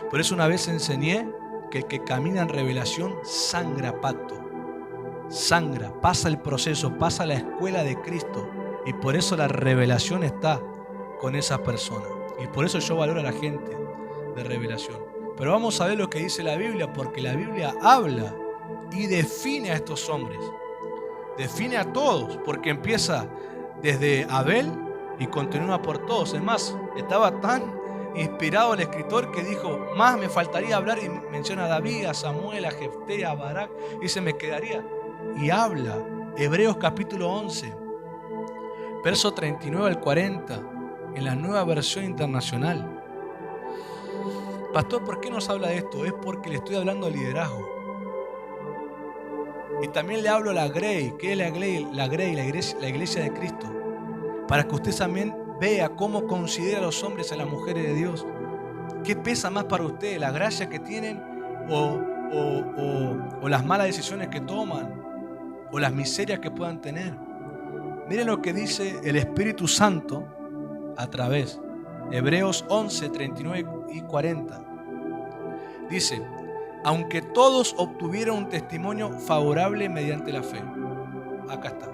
B: Por eso una vez enseñé que el que camina en revelación sangra pacto. Sangra, pasa el proceso, pasa la escuela de Cristo y por eso la revelación está con esa persona y por eso yo valoro a la gente de revelación. Pero vamos a ver lo que dice la Biblia, porque la Biblia habla y define a estos hombres, define a todos, porque empieza desde Abel y continúa por todos. Es más, estaba tan inspirado el escritor que dijo, más me faltaría hablar, y menciona a David, a Samuel, a Jefté, a Barak, y se me quedaría. Y habla, Hebreos capítulo 11, verso 39 al 40, en la Nueva Versión Internacional. Pastor, ¿por qué nos habla de esto? Es porque le estoy hablando de liderazgo. Y también le hablo a la Grey. ¿Qué es la Grey? La Grey, la iglesia de Cristo. Para que usted también vea cómo considera a los hombres y a las mujeres de Dios. ¿Qué pesa más para usted? ¿La gracia que tienen o las malas decisiones que toman? ¿O las miserias que puedan tener? Miren lo que dice el Espíritu Santo a través de Hebreos 11, 39 y 40. Dice, aunque todos obtuvieron un testimonio favorable mediante la fe. Acá está.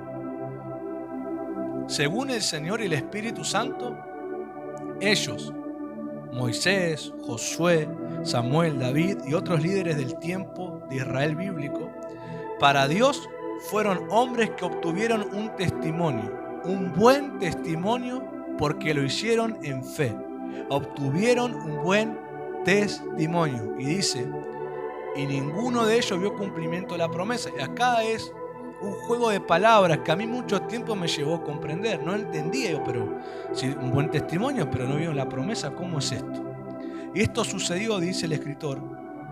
B: Según el Señor y el Espíritu Santo, ellos, Moisés, Josué, Samuel, David y otros líderes del tiempo de Israel bíblico, para Dios fueron hombres que obtuvieron un testimonio, un buen testimonio, porque lo hicieron en fe. Obtuvieron un buen testimonio. Y dice, y ninguno de ellos vio cumplimiento de la promesa. Y acá es un juego de palabras que a mí mucho tiempo me llevó a comprender. No entendía yo, pero si un buen testimonio, pero no vieron la promesa, ¿cómo es esto? Y esto sucedió, dice el escritor,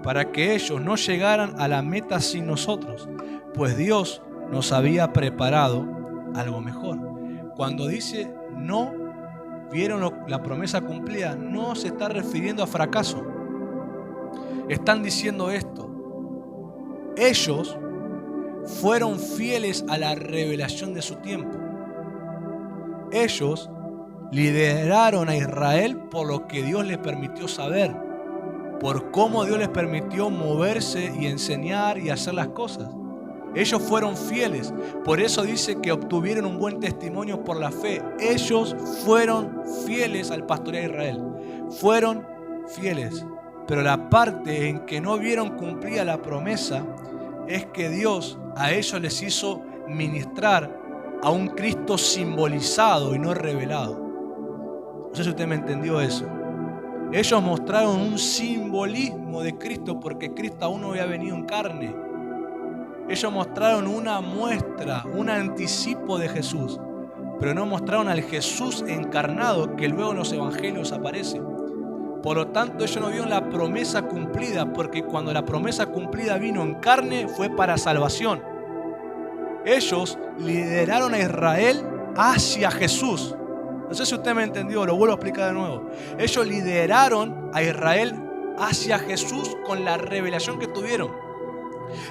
B: para que ellos no llegaran a la meta sin nosotros, pues Dios nos había preparado algo mejor. Cuando dice no vieron la promesa cumplida, no se está refiriendo a fracaso. Están diciendo esto: ellos fueron fieles a la revelación de su tiempo. Ellos lideraron a Israel por lo que Dios les permitió saber, por cómo Dios les permitió moverse y enseñar y hacer las cosas. Ellos fueron fieles, por eso dice que obtuvieron un buen testimonio por la fe. Ellos fueron fieles al pastorear a Israel, fueron fieles. Pero la parte en que no vieron cumplida la promesa es que Dios a ellos les hizo ministrar a un Cristo simbolizado y no revelado. No sé si usted me entendió eso. Ellos mostraron un simbolismo de Cristo porque Cristo aún no había venido en carne. Ellos mostraron una muestra, un anticipo de Jesús, pero no mostraron al Jesús encarnado que luego en los evangelios aparece. Por lo tanto, ellos no vieron la promesa cumplida, porque cuando la promesa cumplida vino en carne fue para salvación. Ellos lideraron a Israel hacia Jesús. No sé si usted me entendió, lo vuelvo a explicar de nuevo. Ellos lideraron a Israel hacia Jesús con la revelación que tuvieron.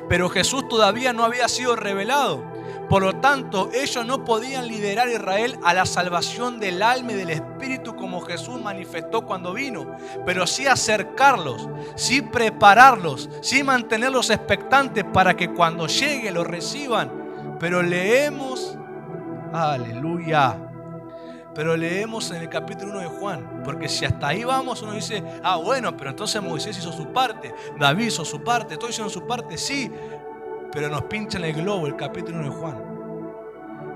B: Pero Jesús todavía no había sido revelado. Por lo tanto, ellos no podían liderar a Israel a la salvación del alma y del espíritu como Jesús manifestó cuando vino. Pero sí acercarlos, sí prepararlos, sí mantenerlos expectantes para que cuando llegue lo reciban. Pero leemos, aleluya. Pero leemos en el capítulo 1 de Juan, porque si hasta ahí vamos, uno dice, bueno, pero entonces Moisés hizo su parte, David hizo su parte, todos hicieron su parte, sí, pero nos pincha en el globo el capítulo 1 de Juan,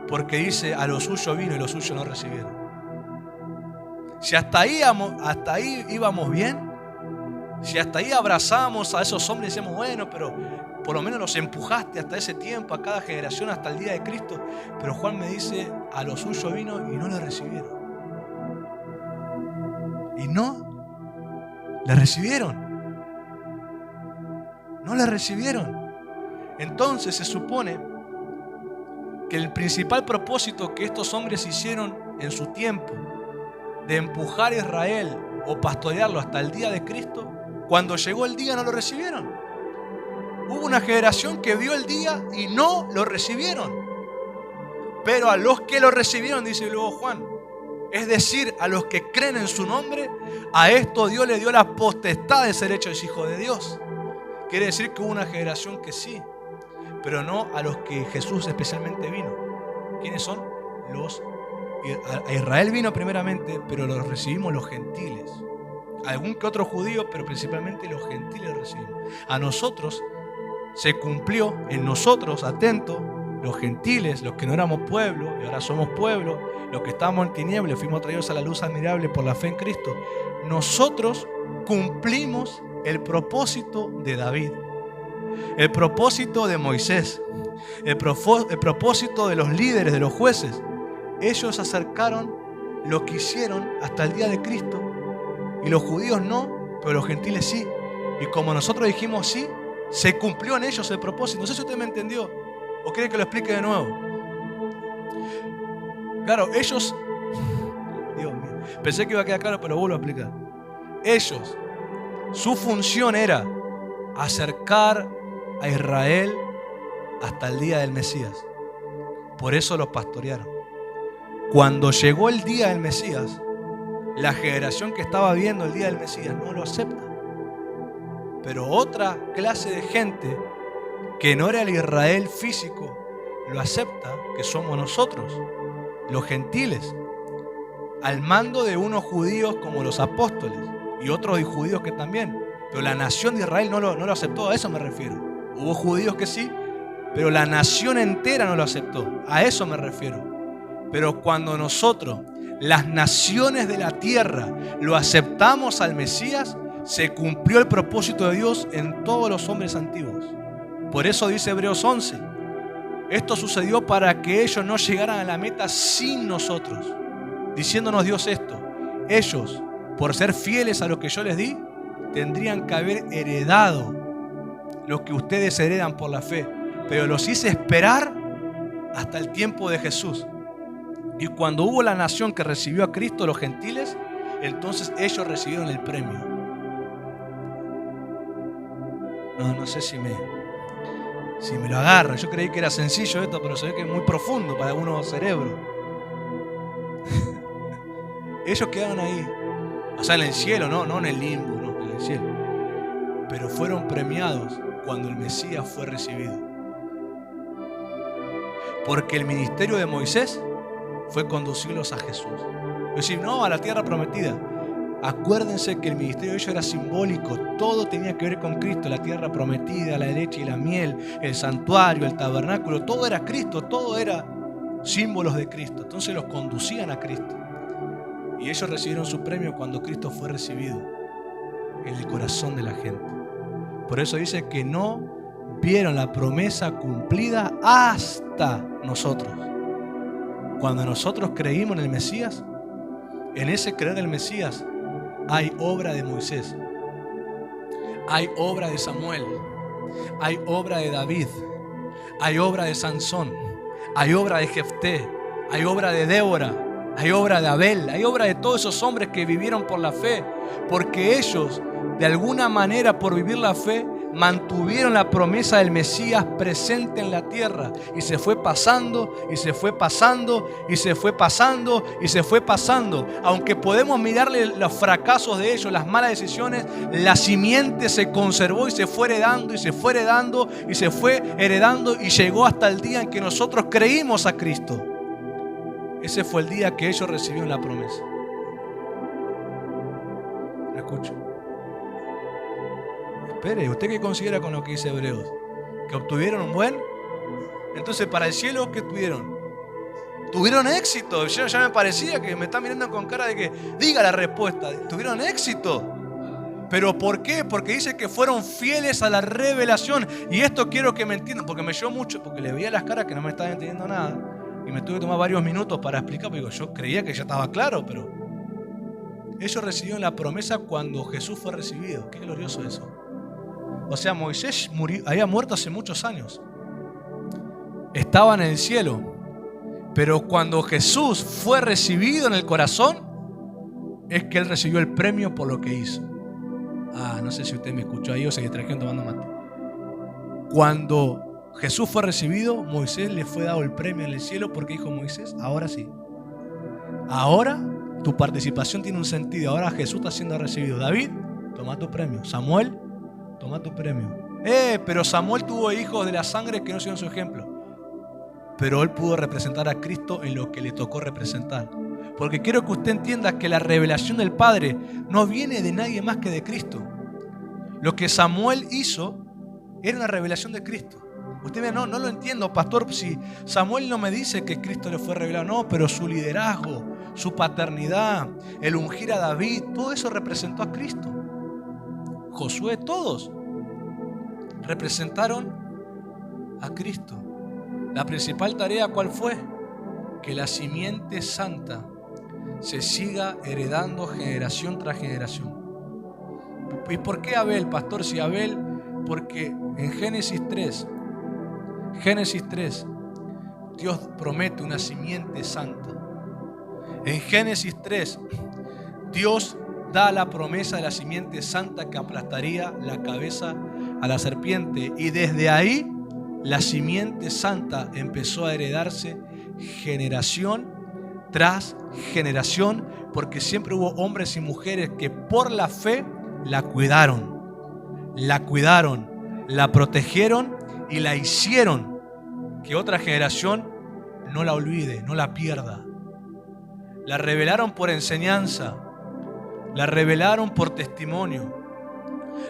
B: porque dice, a lo suyo vino y lo suyo no recibieron. Si hasta ahí íbamos bien, si hasta ahí abrazábamos a esos hombres y decíamos, bueno, pero por lo menos los empujaste hasta ese tiempo, a cada generación, hasta el día de Cristo. Pero Juan me dice, a lo suyo vino y no le recibieron. Y no le recibieron. No le recibieron. Entonces se supone que el principal propósito que estos hombres hicieron en su tiempo, de empujar a Israel o pastorearlo hasta el día de Cristo, cuando llegó el día no lo recibieron. Hubo una generación que vio el día y no lo recibieron. Pero a los que lo recibieron, dice luego Juan, es decir, a los que creen en su nombre, a esto Dios le dio la potestad de ser hechos hijos de Dios. Quiere decir que hubo una generación que sí, pero no a los que Jesús especialmente vino. ¿Quiénes son? A Israel vino primeramente, pero los recibimos los gentiles. Algún que otro judío, pero principalmente los gentiles los recibimos. A nosotros se cumplió en nosotros, atentos, los gentiles, los que no éramos pueblo y ahora somos pueblo, los que estábamos en tinieblas, fuimos traídos a la luz admirable por la fe en Cristo. Nosotros cumplimos el propósito de David, el propósito de Moisés, el propósito de los líderes, de los jueces. Ellos acercaron lo que hicieron hasta el día de Cristo y los judíos no, pero los gentiles sí. Y como nosotros dijimos sí, se cumplió en ellos el propósito. No sé si usted me entendió o quiere que lo explique de nuevo. Claro, ellos, Dios mío, pensé que iba a quedar claro, pero vuelvo a explicar. Ellos, su función era acercar a Israel hasta el día del Mesías. Por eso los pastorearon. Cuando llegó el día del Mesías, la generación que estaba viendo el día del Mesías no lo acepta. Pero otra clase de gente que no era el Israel físico lo acepta, que somos nosotros, los gentiles, al mando de unos judíos como los apóstoles y otros judíos que también. Pero la nación de Israel no lo aceptó, a eso me refiero. Hubo judíos que sí, pero la nación entera no lo aceptó, a eso me refiero. Pero cuando nosotros, las naciones de la tierra, lo aceptamos al Mesías, se cumplió el propósito de Dios en todos los hombres antiguos. Por eso dice Hebreos 11, esto sucedió para que ellos no llegaran a la meta sin nosotros. Diciéndonos Dios esto, ellos, por ser fieles a lo que yo les di, tendrían que haber heredado lo que ustedes heredan por la fe, pero los hice esperar hasta el tiempo de Jesús. Y cuando hubo la nación que recibió a Cristo, los gentiles, entonces ellos recibieron el premio. No sé si me lo agarran. Yo creí que era sencillo esto, pero se ve que es muy profundo para algunos cerebros. Ellos quedaron ahí, o sea, en el cielo, no en el limbo, no, en el cielo. Pero fueron premiados cuando el Mesías fue recibido. Porque el ministerio de Moisés fue conducirlos a Jesús. Es decir, no a la tierra prometida. Acuérdense que el ministerio de ellos era simbólico. Todo tenía que ver con Cristo. La tierra prometida, la leche y la miel, el santuario, el tabernáculo. Todo era Cristo, todo era símbolos de Cristo. Entonces los conducían a Cristo. Y ellos recibieron su premio cuando Cristo fue recibido en el corazón de la gente. Por eso dice que no vieron la promesa cumplida hasta nosotros. Cuando nosotros creímos en el Mesías, en ese creer en el Mesías hay obra de Moisés, hay obra de Samuel, hay obra de David, hay obra de Sansón, hay obra de Jefté, hay obra de Débora, hay obra de Abel, hay obra de todos esos hombres que vivieron por la fe, porque ellos, de alguna manera, por vivir la fe, mantuvieron la promesa del Mesías presente en la tierra. Y se fue pasando, y se fue pasando, y se fue pasando, y se fue pasando. Aunque podemos mirarle los fracasos de ellos, las malas decisiones, la simiente se conservó y se fue heredando, y se fue heredando, y se fue heredando, y llegó hasta el día en que nosotros creímos a Cristo. Ese fue el día que ellos recibieron la promesa. ¿Me escucho? Espere, ¿usted qué considera con lo que dice Hebreos? ¿Que obtuvieron un buen? Entonces, para el cielo, ¿qué tuvieron? Tuvieron éxito. Ya me parecía que me está mirando con cara de que diga la respuesta. Tuvieron éxito. ¿Pero por qué? Porque dice que fueron fieles a la revelación. Y esto quiero que me entiendan, porque me llevó mucho, porque le veía las caras que no me estaban entendiendo nada. Y me tuve que tomar varios minutos para explicar, porque yo creía que ya estaba claro, pero ellos recibieron la promesa cuando Jesús fue recibido. Qué glorioso eso. O sea, Moisés había muerto hace muchos años. Estaba en el cielo. Pero cuando Jesús fue recibido en el corazón, es que Él recibió el premio por lo que hizo. No sé si usted me escuchó ahí o se distrajeron tomando mate. Cuando Jesús fue recibido, Moisés le fue dado el premio en el cielo porque dijo Moisés, ahora sí. Ahora tu participación tiene un sentido. Ahora Jesús está siendo recibido. David, toma tu premio. Samuel, toma tu premio. Pero Samuel tuvo hijos de la sangre que no siguieron su ejemplo. Pero él pudo representar a Cristo en lo que le tocó representar. Porque quiero que usted entienda que la revelación del Padre no viene de nadie más que de Cristo. Lo que Samuel hizo era una revelación de Cristo. Usted me no lo entiendo, pastor, si Samuel no me dice que Cristo le fue revelado. No, pero su liderazgo, su paternidad, el ungir a David, todo eso representó a Cristo. Josué, todos representaron a Cristo. La principal tarea, ¿cuál fue? Que la simiente santa se siga heredando generación tras generación. ¿Y por qué Abel, pastor? Si Abel, porque en Génesis 3, Dios promete una simiente santa. En Génesis 3, Dios da la promesa de la simiente santa que aplastaría la cabeza a la serpiente. Y desde ahí, la simiente santa empezó a heredarse generación tras generación, porque siempre hubo hombres y mujeres que por la fe la cuidaron, la cuidaron, la protegieron y la hicieron que otra generación no la olvide, no la pierda. La revelaron por enseñanza, la revelaron por testimonio,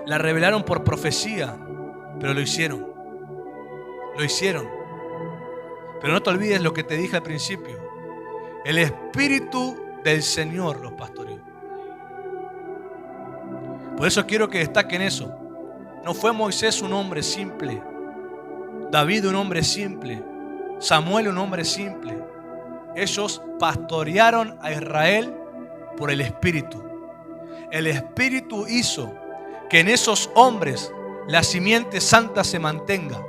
B: la revelaron por profecía, pero lo hicieron. Lo hicieron. Pero no te olvides lo que te dije al principio. El Espíritu del Señor los pastoreó. Por eso quiero que destaquen eso. No fue Moisés un hombre simple, David un hombre simple, Samuel un hombre simple. Ellos pastorearon a Israel por el Espíritu. El Espíritu hizo que en esos hombres la simiente santa se mantenga.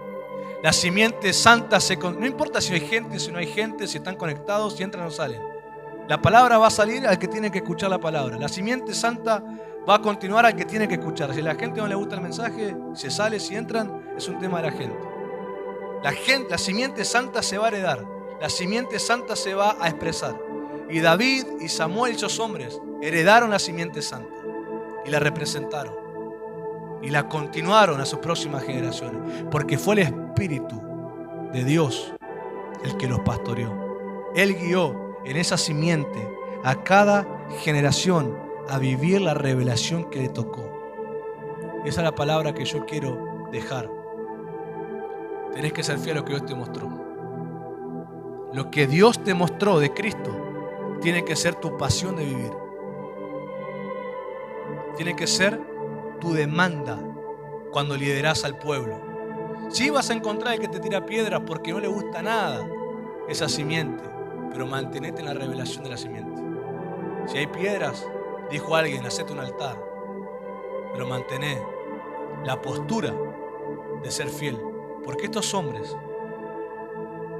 B: La simiente santa no importa si hay gente, si no hay gente, si están conectados, si entran o salen. La palabra va a salir al que tiene que escuchar la palabra. La simiente santa va a continuar al que tiene que escuchar. Si a la gente no le gusta el mensaje, se sale, si entran, es un tema de la gente. La simiente santa se va a heredar. La simiente santa se va a expresar. Y David y Samuel, esos hombres, heredaron la simiente santa y la representaron. Y la continuaron a sus próximas generaciones. Porque fue el Espíritu de Dios el que los pastoreó. Él guió en esa simiente a cada generación a vivir la revelación que le tocó. Esa es la palabra que yo quiero dejar. Tenés que ser fiel a lo que Dios te mostró. Lo que Dios te mostró de Cristo tiene que ser tu pasión de vivir. Tiene que ser tu demanda cuando liderás al pueblo. Sí vas a encontrar el que te tira piedras porque no le gusta nada esa simiente, pero mantenete en la revelación de la simiente. Si hay piedras, dijo alguien, hacete un altar, pero mantené la postura de ser fiel, porque estos hombres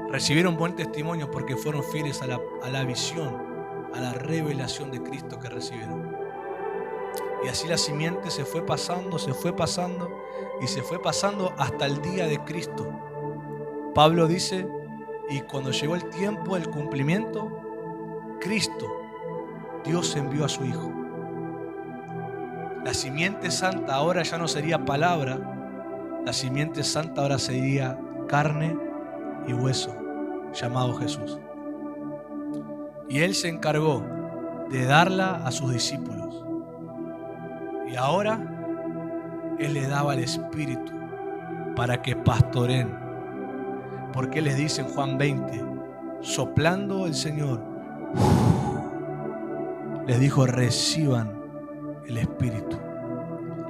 B: recibieron buen testimonio porque fueron fieles a la visión, a la revelación de Cristo que recibieron. Y así la simiente se fue pasando y se fue pasando hasta el día de Cristo. Pablo dice, y cuando llegó el tiempo del cumplimiento, Cristo, Dios envió a su Hijo. La simiente santa ahora ya no sería palabra, la simiente santa ahora sería carne y hueso, llamado Jesús. Y Él se encargó de darla a sus discípulos. Y ahora Él le daba el Espíritu para que pastoreen. Porque les dice en Juan 20, soplando el Señor, les dijo, reciban el Espíritu.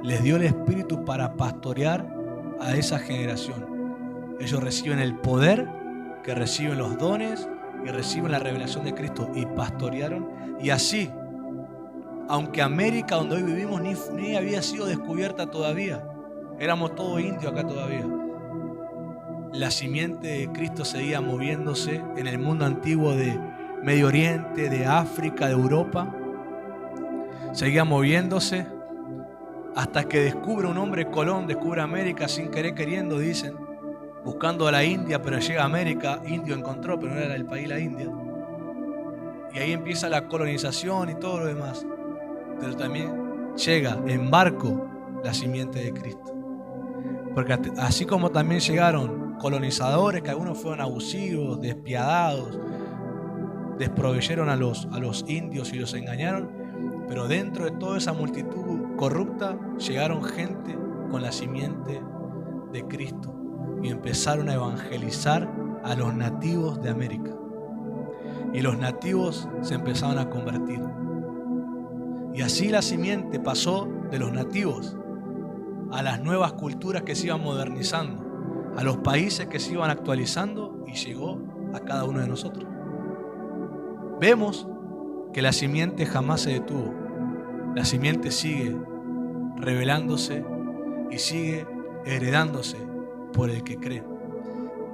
B: Les dio el Espíritu para pastorear a esa generación. Ellos reciben el poder, que reciben los dones y reciben la revelación de Cristo y pastorearon. Y así, aunque América donde hoy vivimos ni había sido descubierta todavía, éramos todos indios acá todavía, la simiente de Cristo seguía moviéndose en el mundo antiguo de Medio Oriente, de África, de Europa. Seguía moviéndose hasta que descubre un hombre, Colón, descubre América sin querer queriendo, dicen, buscando a la India, pero llega a América, indio encontró, pero no era el país la India. Y ahí empieza la colonización y todo lo demás. Pero también llega en barco la simiente de Cristo. Porque así como también llegaron colonizadores, que algunos fueron abusivos, despiadados, desproveyeron a los indios y los engañaron, pero dentro de toda esa multitud corrupta llegaron gente con la simiente de Cristo y empezaron a evangelizar a los nativos de América. Y los nativos se empezaron a convertir. Y así la simiente pasó de los nativos a las nuevas culturas que se iban modernizando, a los países que se iban actualizando y llegó a cada uno de nosotros. Vemos que la simiente jamás se detuvo. La simiente sigue revelándose y sigue heredándose por el que cree.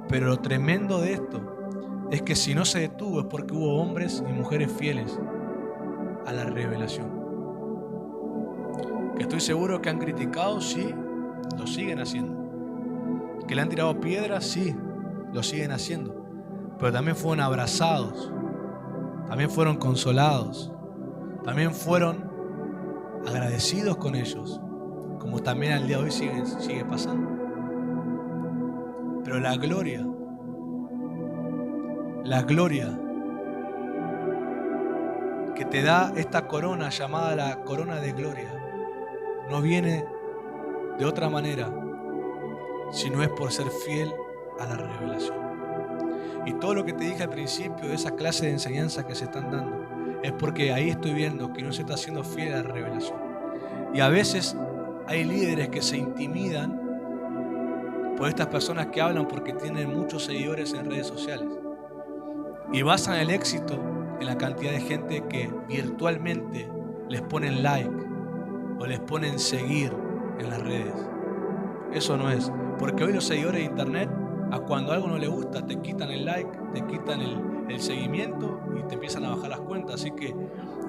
B: Pero lo tremendo de esto es que si no se detuvo es porque hubo hombres y mujeres fieles a la revelación. Que estoy seguro que han criticado, sí, lo siguen haciendo. Que le han tirado piedras, sí, lo siguen haciendo. Pero también fueron abrazados, también fueron consolados, también fueron agradecidos con ellos como también al día de hoy sigue pasando. Pero la gloria que te da esta corona llamada la corona de gloria, no viene de otra manera, sino es por ser fiel a la revelación. Y todo lo que te dije al principio de esa clase de enseñanza que se están dando, es porque ahí estoy viendo que no se está siendo fiel a la revelación. Y a veces hay líderes que se intimidan por estas personas que hablan porque tienen muchos seguidores en redes sociales. Y basan el éxito en la cantidad de gente que virtualmente les ponen like o les ponen seguir en las redes. Eso no es. Porque hoy los seguidores de internet, a cuando algo no les gusta, te quitan el like, te quitan el seguimiento y te empiezan a bajar las cuentas. Así que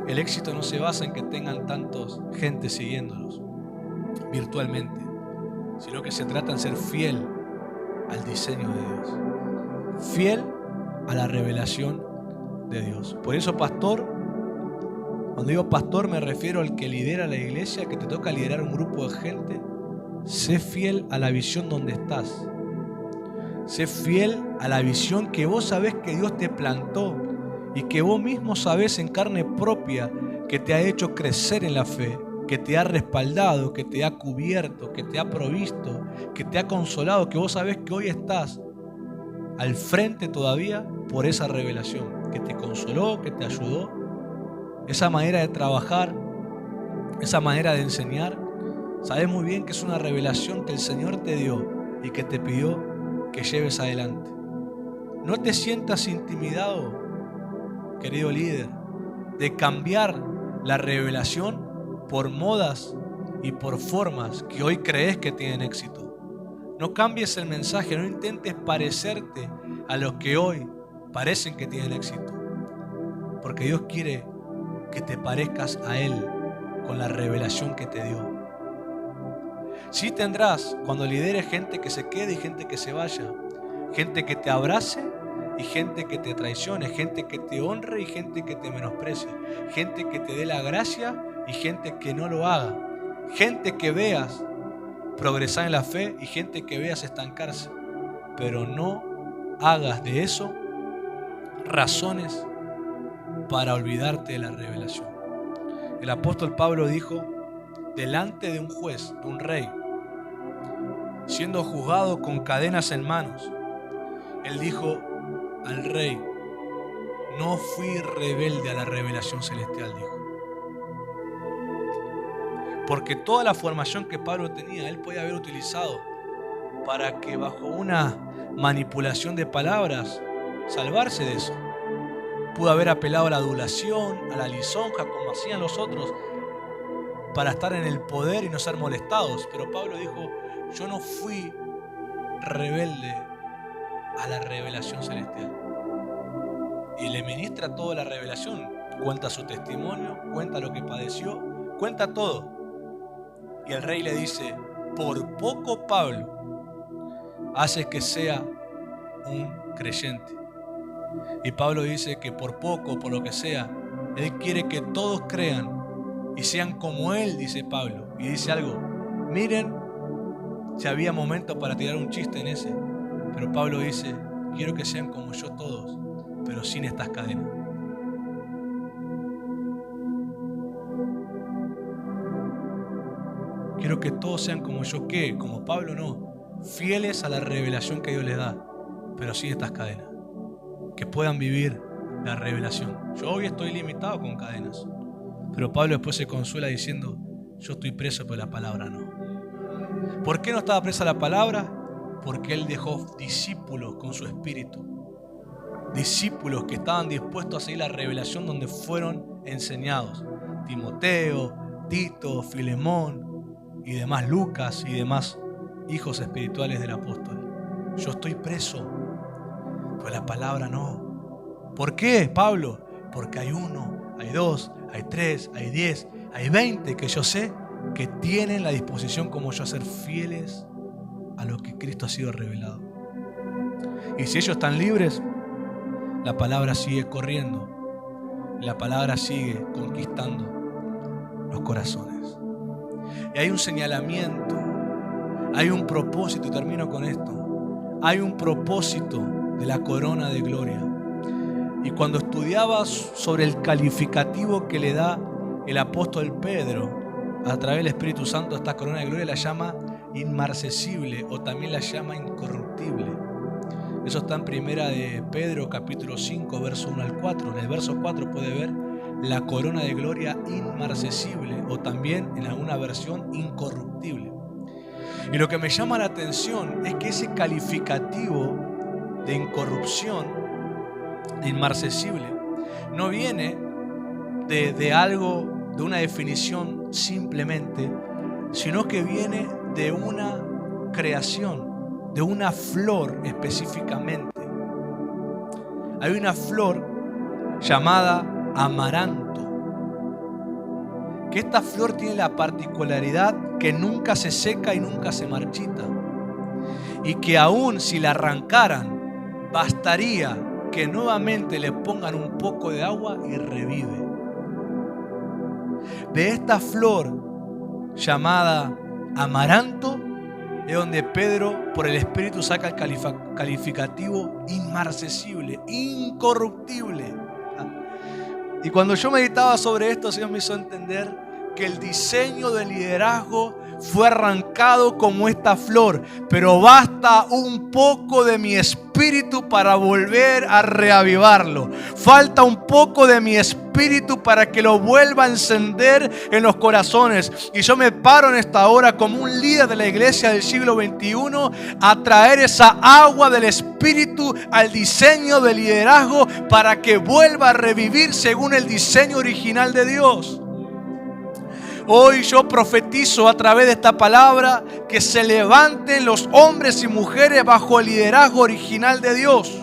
B: el éxito no se basa en que tengan tantos gente siguiéndolos virtualmente, sino que se trata de ser fiel al diseño de Dios, fiel a la revelación de Dios. Por eso, pastor, cuando digo pastor me refiero al que lidera la iglesia, que te toca liderar un grupo de gente. Sé fiel a la visión donde estás. Sé fiel a la visión que vos sabés que Dios te plantó y que vos mismo sabés en carne propia que te ha hecho crecer en la fe, que te ha respaldado, que te ha cubierto, que te ha provisto, que te ha consolado, que vos sabés que hoy estás al frente todavía por esa revelación, que te consoló, que te ayudó. Esa manera de trabajar, esa manera de enseñar, sabes muy bien que es una revelación que el Señor te dio y que te pidió que lleves adelante. No te sientas intimidado, querido líder, de cambiar la revelación por modas y por formas que hoy crees que tienen éxito. No cambies el mensaje, no intentes parecerte a los que hoy parecen que tienen éxito, porque Dios quiere que te parezcas a Él con la revelación que te dio. Sí tendrás, cuando lideres, gente que se quede y gente que se vaya, gente que te abrace y gente que te traicione, gente que te honre y gente que te menosprecie, gente que te dé la gracia y gente que no lo haga, gente que veas progresar en la fe y gente que veas estancarse, pero no hagas de eso razones para olvidarte de la revelación. El apóstol Pablo dijo, delante de un juez, de un rey, siendo juzgado con cadenas en manos, él dijo al rey, no fui rebelde a la revelación celestial, dijo. Porque toda la formación que Pablo tenía, él podía haber utilizado para que bajo una manipulación de palabras, salvarse de eso. Pudo haber apelado a la adulación, a la lisonja, como hacían los otros, para estar en el poder y no ser molestados. Pero Pablo dijo, yo no fui rebelde a la revelación celestial. Y le ministra toda la revelación. Cuenta su testimonio, cuenta lo que padeció, cuenta todo. Y el rey le dice, por poco Pablo hace que sea un creyente. Y Pablo dice que por poco, por lo que sea, él quiere que todos crean y sean como él, dice Pablo. Y dice algo, miren, si había momento para tirar un chiste en ese, pero Pablo dice, quiero que sean como yo todos, pero sin estas cadenas. Quiero que todos sean como yo, ¿qué? Como Pablo, no. Fieles a la revelación que Dios les da, pero sin estas cadenas. Que puedan vivir la revelación. Yo hoy estoy limitado con cadenas, pero Pablo después se consuela diciendo, yo estoy preso, pero la palabra no. ¿Por qué no estaba presa la palabra? Porque él dejó discípulos con su espíritu. Discípulos que estaban dispuestos a seguir la revelación donde fueron enseñados. Timoteo, Tito, Filemón y demás, Lucas y demás hijos espirituales del apóstol. Yo estoy preso, pues la palabra no. ¿Por qué, Pablo? Porque hay 1, hay 2, hay 3, hay 10, hay 20 que yo sé que tienen la disposición como yo a ser fieles a lo que Cristo ha sido revelado. Y si ellos están libres, la palabra sigue corriendo, la palabra sigue conquistando los corazones. Y hay un señalamiento, hay un propósito, y termino con esto. Hay un propósito de la corona de gloria. Y cuando estudiabas sobre el calificativo que le da el apóstol Pedro a través del Espíritu Santo a esta corona de gloria, la llama inmarcesible o también la llama incorruptible. Eso está en primera de Pedro capítulo 5 verso 1 al 4. En el verso 4 puede ver la corona de gloria inmarcesible o también en alguna versión incorruptible. Y lo que me llama la atención es que ese calificativo de incorrupción, de inmarcesible, no viene de algo, de una definición simplemente, sino que viene de una creación, de una flor específicamente. Hay una flor llamada amaranto, que esta flor tiene la particularidad que nunca se seca y nunca se marchita, y que aún si la arrancaran, bastaría que nuevamente le pongan un poco de agua y revive. De esta flor llamada amaranto es donde Pedro por el Espíritu saca el calificativo inmarcesible, incorruptible. Y cuando yo meditaba sobre esto, el Señor me hizo entender que el diseño del liderazgo fue arrancado como esta flor, pero basta un poco de mi espíritu para volver a reavivarlo. Falta un poco de mi espíritu para que lo vuelva a encender en los corazones. Y yo me paro en esta hora como un líder de la iglesia del siglo XXI a traer esa agua del espíritu al diseño del liderazgo para que vuelva a revivir según el diseño original de Dios. Hoy yo profetizo a través de esta palabra que se levanten los hombres y mujeres bajo el liderazgo original de Dios.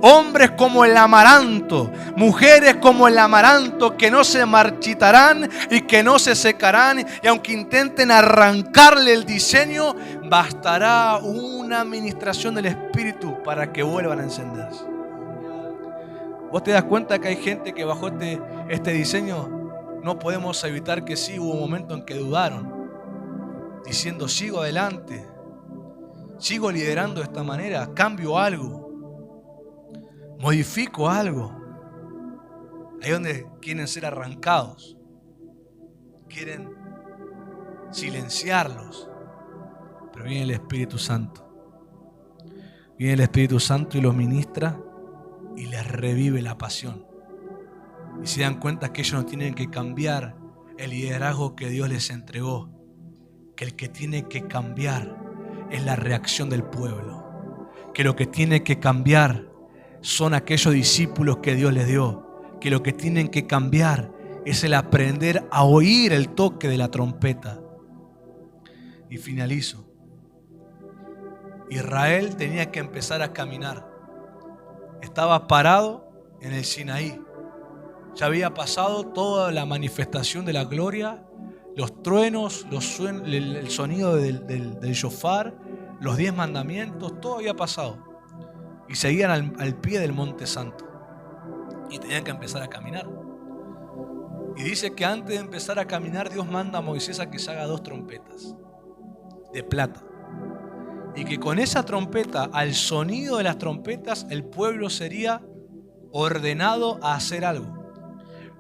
B: Hombres como el amaranto, mujeres como el amaranto, que no se marchitarán y que no se secarán. Y aunque intenten arrancarle el diseño, bastará una administración del Espíritu para que vuelvan a encenderse. ¿Vos te das cuenta que hay gente que bajo este diseño no podemos evitar que sí hubo un momento en que dudaron, diciendo sigo adelante, sigo liderando de esta manera, cambio algo, modifico algo? Ahí donde quieren ser arrancados, quieren silenciarlos, pero viene el Espíritu Santo. Viene el Espíritu Santo y los ministra y les revive la pasión. Y se dan cuenta que ellos no tienen que cambiar el liderazgo que Dios les entregó, que el que tiene que cambiar es la reacción del pueblo, que lo que tiene que cambiar son aquellos discípulos que Dios les dio, que lo que tienen que cambiar es el aprender a oír el toque de la trompeta. Y finalizo. Israel tenía que empezar a caminar. Estaba parado en el Sinaí. Ya había pasado toda la manifestación de la gloria, los truenos, el sonido del shofar, los 10 mandamientos, todo había pasado. Y seguían al pie del Monte Santo. Y tenían que empezar a caminar. Y dice que antes de empezar a caminar, Dios manda a Moisés a que se haga 2 trompetas de plata. Y que con esa trompeta, al sonido de las trompetas, el pueblo sería ordenado a hacer algo.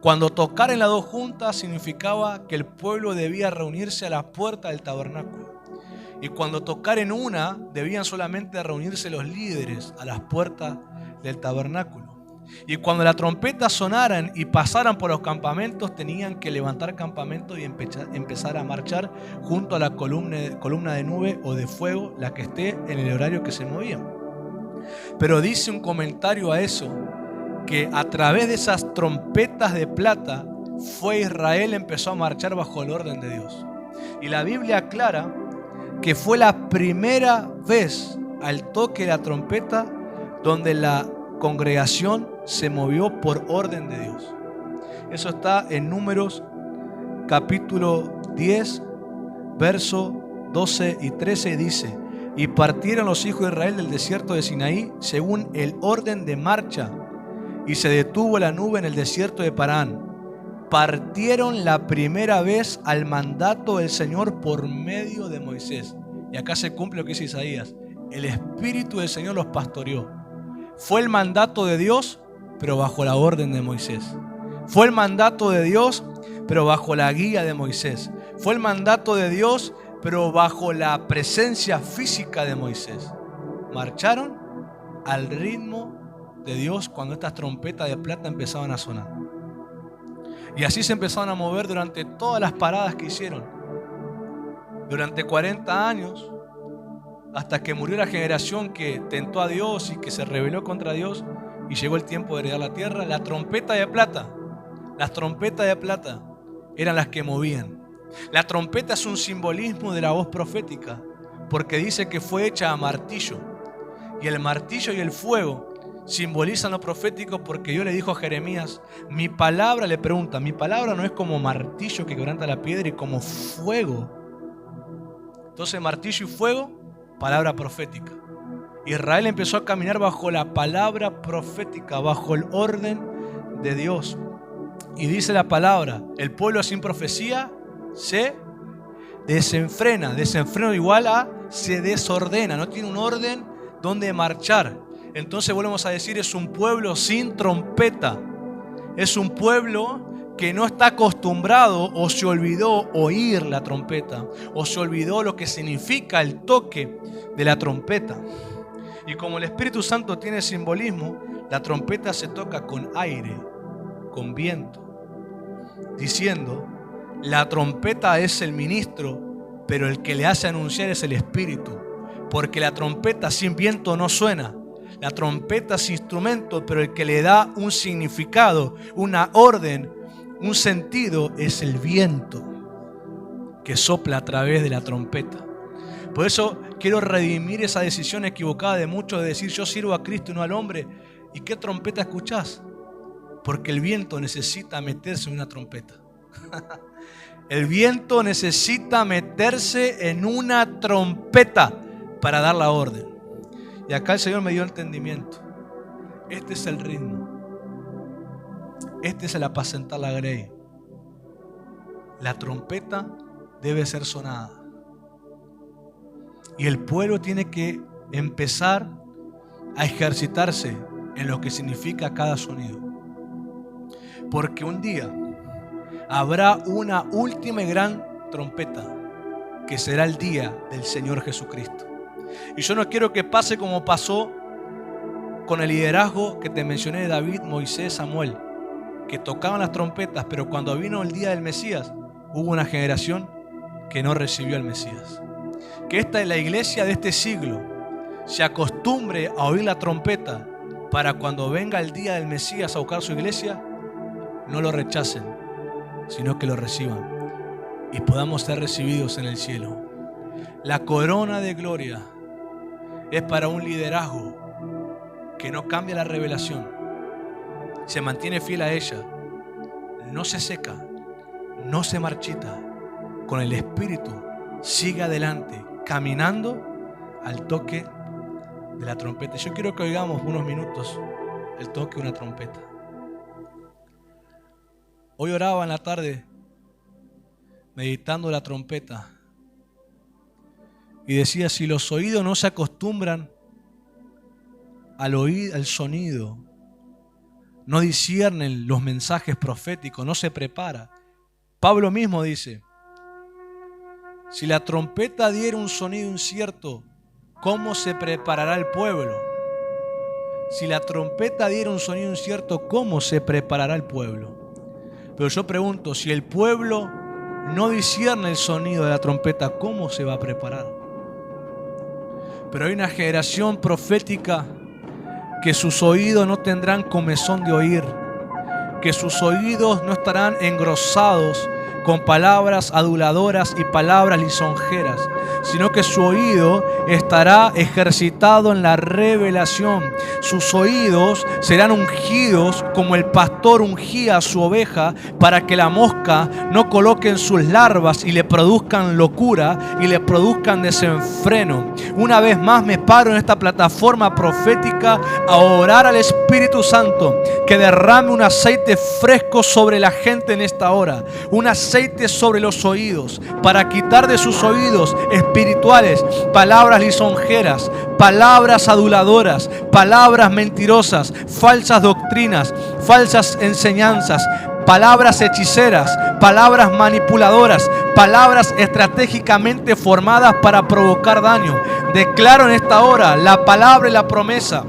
B: Cuando tocaran las 2 juntas, significaba que el pueblo debía reunirse a la puerta del tabernáculo. Y cuando tocaren una, debían solamente reunirse los líderes a las puertas del tabernáculo. Y cuando la trompeta sonaran y pasaran por los campamentos, tenían que levantar campamento y empezar a marchar junto a la columna de nube o de fuego, la que esté en el horario que se movían. Pero dice un comentario a eso, que a través de esas trompetas de plata fue Israel, empezó a marchar bajo el orden de Dios. Y la Biblia aclara que fue la primera vez al toque de la trompeta donde la congregación se movió por orden de Dios. Eso está en Números capítulo 10, verso 12 y 13, dice: y partieron los hijos de Israel del desierto de Sinaí según el orden de marcha, y se detuvo la nube en el desierto de Parán. partieron la primera vez al mandato del Señor por medio de Moisés. Y acá se cumple lo que dice Isaías. El Espíritu del Señor los pastoreó. Fue el mandato de Dios, pero bajo la orden de Moisés. Fue el mandato de Dios, pero bajo la guía de Moisés. Fue el mandato de Dios, pero bajo la presencia física de Moisés. Marcharon al ritmo de Dios cuando estas trompetas de plata empezaban a sonar. Y así se empezaron a mover durante todas las paradas que hicieron. Durante 40 años, hasta que murió la generación que tentó a Dios y que se rebeló contra Dios y llegó el tiempo de heredar la tierra. Las trompetas de plata eran las que movían. La trompeta es un simbolismo de la voz profética, porque dice que fue hecha a martillo. Y el martillo y el fuego simbolizan lo profético, porque Dios le dijo a Jeremías, mi palabra, le pregunta, mi palabra no es como martillo que quebranta la piedra y como fuego. Entonces martillo y fuego, palabra profética. Israel empezó a caminar bajo la palabra profética, bajo el orden de Dios. Y dice la palabra, el pueblo sin profecía se desenfrena. Desenfreno igual a se desordena, no tiene un orden donde marchar. Entonces volvemos a decir, es un pueblo sin trompeta. Es un pueblo que no está acostumbrado o se olvidó oír la trompeta, o se olvidó lo que significa el toque de la trompeta. Y como el Espíritu Santo tiene simbolismo, la trompeta se toca con aire, con viento, diciendo, la trompeta es el ministro, pero el que le hace anunciar es el Espíritu, porque la trompeta sin viento no suena. La trompeta es instrumento, pero el que le da un significado, una orden, un sentido, es el viento que sopla a través de la trompeta. Por eso quiero redimir esa decisión equivocada de muchos de decir yo sirvo a Cristo y no al hombre. ¿Y qué trompeta escuchás? Porque el viento necesita meterse en una trompeta. El viento necesita meterse en una trompeta para dar la orden. Y acá el Señor me dio entendimiento. Este es el ritmo. Este es el apacentar la grey. La trompeta debe ser sonada. Y el pueblo tiene que empezar a ejercitarse en lo que significa cada sonido. Porque un día habrá una última y gran trompeta, que será el día del Señor Jesucristo. Y yo no quiero que pase como pasó con el liderazgo que te mencioné de David, Moisés, Samuel, que tocaban las trompetas, pero cuando vino el día del Mesías, hubo una generación que no recibió al Mesías. Que esta es la iglesia de este siglo, se acostumbre a oír la trompeta para cuando venga el día del Mesías a buscar su iglesia, no lo rechacen, sino que lo reciban y podamos ser recibidos en el cielo. La corona de gloria es para un liderazgo que no cambia la revelación, se mantiene fiel a ella, no se seca, no se marchita, con el Espíritu sigue adelante, caminando al toque de la trompeta. Yo quiero que oigamos unos minutos el toque de una trompeta. Hoy oraba en la tarde meditando la trompeta y decía, si los oídos no se acostumbran al sonido, no disciernen los mensajes proféticos, no se prepara. Pablo mismo dice, si la trompeta diera un sonido incierto, ¿cómo se preparará el pueblo? Si la trompeta diera un sonido incierto, ¿cómo se preparará el pueblo? Pero yo pregunto, si el pueblo no discierne el sonido de la trompeta, ¿cómo se va a preparar? Pero hay una generación profética que sus oídos no tendrán comezón de oír, que sus oídos no estarán engrosados con palabras aduladoras y palabras lisonjeras, sino que su oído estará ejercitado en la revelación. sus oídos serán ungidos como el pastor ungía a su oveja para que la mosca no coloque en sus larvas y le produzcan locura y le produzcan desenfreno. Una vez más me paro en esta plataforma profética a orar al Espíritu Santo que derrame un aceite fresco sobre la gente en esta hora, un aceite sobre los oídos para quitar de sus oídos espirituales palabras lisonjeras, palabras aduladoras, palabras mentirosas, falsas doctrinas, falsas enseñanzas, palabras hechiceras, palabras manipuladoras, palabras estratégicamente formadas para provocar daño. Declaro en esta hora la palabra y la promesa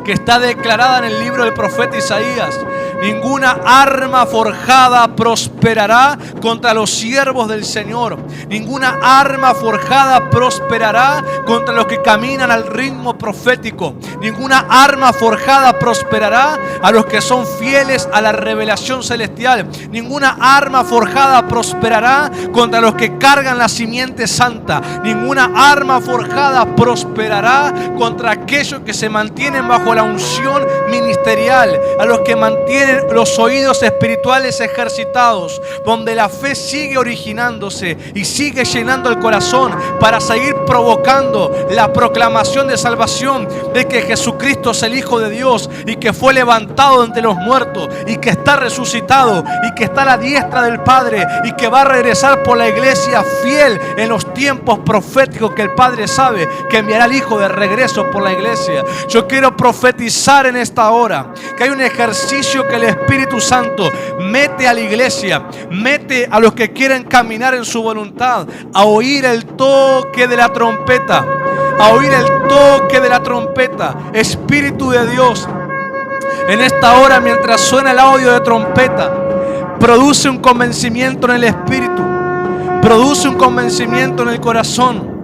B: que está declarada en el libro del profeta Isaías. Ninguna arma forjada prosperará contra los siervos del Señor. Ninguna arma forjada prosperará contra los que caminan al ritmo profético. Ninguna arma forjada prosperará a los que son fieles a la revelación celestial. Ninguna arma forjada prosperará contra los que cargan la simiente santa. Ninguna arma forjada prosperará contra aquellos que se mantienen bajo la unción ministerial, a los que mantienen los oídos espirituales ejercitados, donde la fe sigue originándose y sigue llenando el corazón para seguir provocando la proclamación de salvación de que Jesucristo es el Hijo de Dios y que fue levantado entre los muertos y que está resucitado y que está a la diestra del Padre y que va a regresar por la iglesia fiel en los tiempos proféticos que el Padre sabe que enviará al Hijo de regreso por la iglesia. Yo quiero profetizar en esta hora que hay un ejercicio que el Espíritu Santo mete a la iglesia, mete a los que quieren caminar en su voluntad, a oír el toque de la trompeta, a oír el toque de la trompeta. Espíritu de Dios, en esta hora mientras suena el audio de trompeta, produce un convencimiento en el espíritu, produce un convencimiento en el corazón,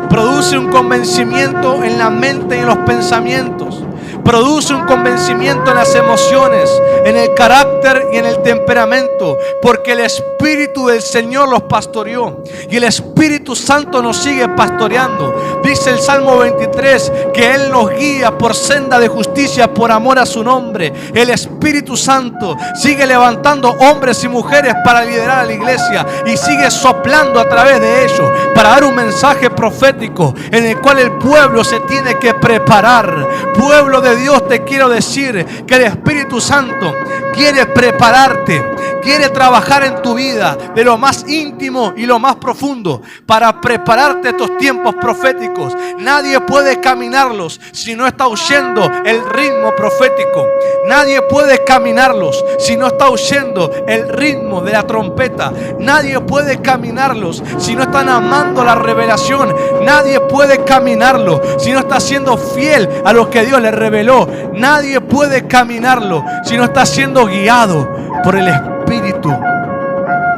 B: produce un convencimiento en la mente y en los pensamientos. Produce un convencimiento en las emociones, en el carácter y en el temperamento, porque el Espíritu del Señor los pastoreó y el Espíritu Santo nos sigue pastoreando. Dice el Salmo 23 que Él nos guía por senda de justicia por amor a su nombre. El Espíritu Santo sigue levantando hombres y mujeres para liderar a la iglesia y sigue soplando a través de ellos para dar un mensaje profético en el cual el pueblo se tiene que preparar. Pueblo de Dios, te quiero decir que el Espíritu Santo quiere prepararte, quiere trabajar en tu vida de lo más íntimo y lo más profundo para prepararte estos tiempos proféticos. Nadie puede caminarlos si no está oyendo el ritmo profético. Nadie puede caminarlos si no está oyendo el ritmo de la trompeta. Nadie puede caminarlos si no están amando la revelación. Nadie puede caminarlo si no está siendo fiel a lo que Dios le reveló. Nadie puede caminarlo si no está siendo guiado por el Espíritu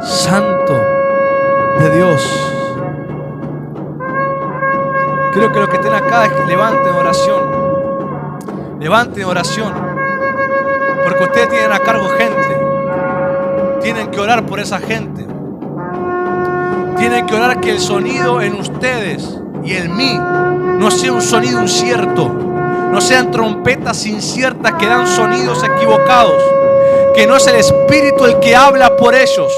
B: Santo de Dios. Creo que los que estén acá levanten oración. Levanten oración. Porque ustedes tienen a cargo gente. Tienen que orar por esa gente. Tienen que orar que el sonido en ustedes y en mí no sea un sonido incierto. No sean trompetas inciertas que dan sonidos equivocados. Que no es el Espíritu el que habla por ellos.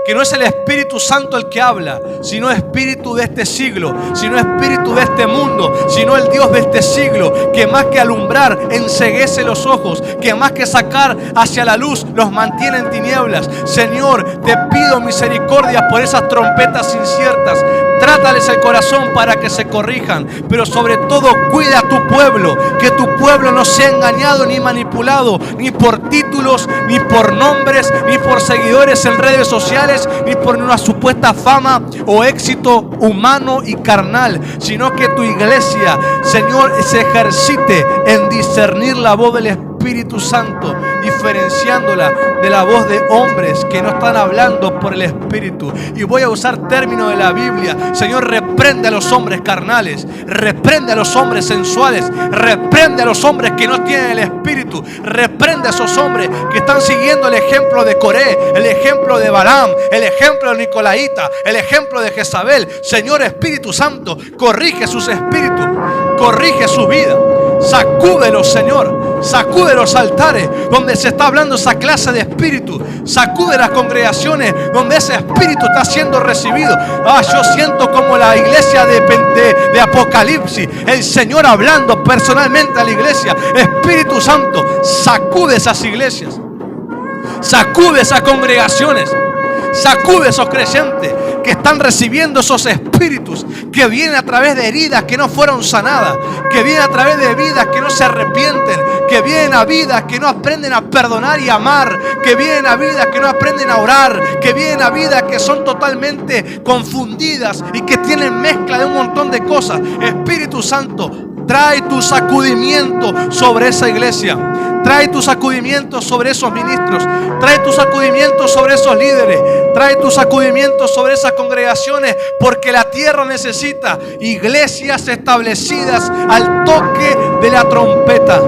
B: Que no es el Espíritu Santo el que habla, sino espíritu de este siglo, sino espíritu de este mundo, sino el Dios de este siglo, que más que alumbrar enceguece los ojos, que más que sacar hacia la luz los mantiene en tinieblas. Señor, te pido misericordia por esas trompetas inciertas. Trátales el corazón para que se corrijan, pero sobre todo cuida a tu pueblo, que tu pueblo no sea engañado ni manipulado, ni por títulos, ni por nombres, ni por seguidores en redes sociales, ni por una supuesta fama o éxito humano y carnal, sino que tu iglesia, Señor, se ejercite en discernir la voz del Espíritu Santo, diferenciándola de la voz de hombres que no están hablando por el Espíritu. Y voy a usar términos de la Biblia. Señor, reprende a los hombres carnales, reprende a los hombres sensuales, reprende a los hombres que no tienen el Espíritu, reprende a esos hombres que están siguiendo el ejemplo de Coré, el ejemplo de Balaam, el ejemplo de Nicolaíta, el ejemplo de Jezabel. Señor Espíritu Santo, corrige sus espíritus, corrige su vida. Sacúdelo, Señor. Sacude los altares donde se está hablando esa clase de espíritu. Sacude las congregaciones donde ese espíritu está siendo recibido. Yo siento como la iglesia de Apocalipsis, el Señor hablando personalmente a la iglesia. Espíritu Santo, sacude esas iglesias. Sacude esas congregaciones. Sacude esos creyentes que están recibiendo esos espíritus que vienen a través de heridas que no fueron sanadas, que vienen a través de vidas que no se arrepienten, que vienen a vidas que no aprenden a perdonar y amar, que vienen a vidas que no aprenden a orar, que vienen a vidas que son totalmente confundidas y que tienen mezcla de un montón de cosas. Espíritu Santo, trae tu sacudimiento sobre esa iglesia. Trae tu sacudimiento sobre esos ministros. Trae tu sacudimiento sobre esos líderes. Trae tu sacudimiento sobre esas congregaciones, porque la tierra necesita iglesias establecidas al toque de la trompeta.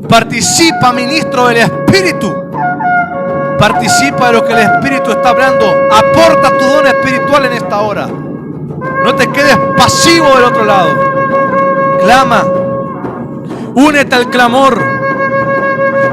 B: Participa, ministro del Espíritu. Participa de lo que el Espíritu está hablando. Aporta tu don espiritual en esta hora. No te quedes pasivo del otro lado. Clama. Únete al clamor.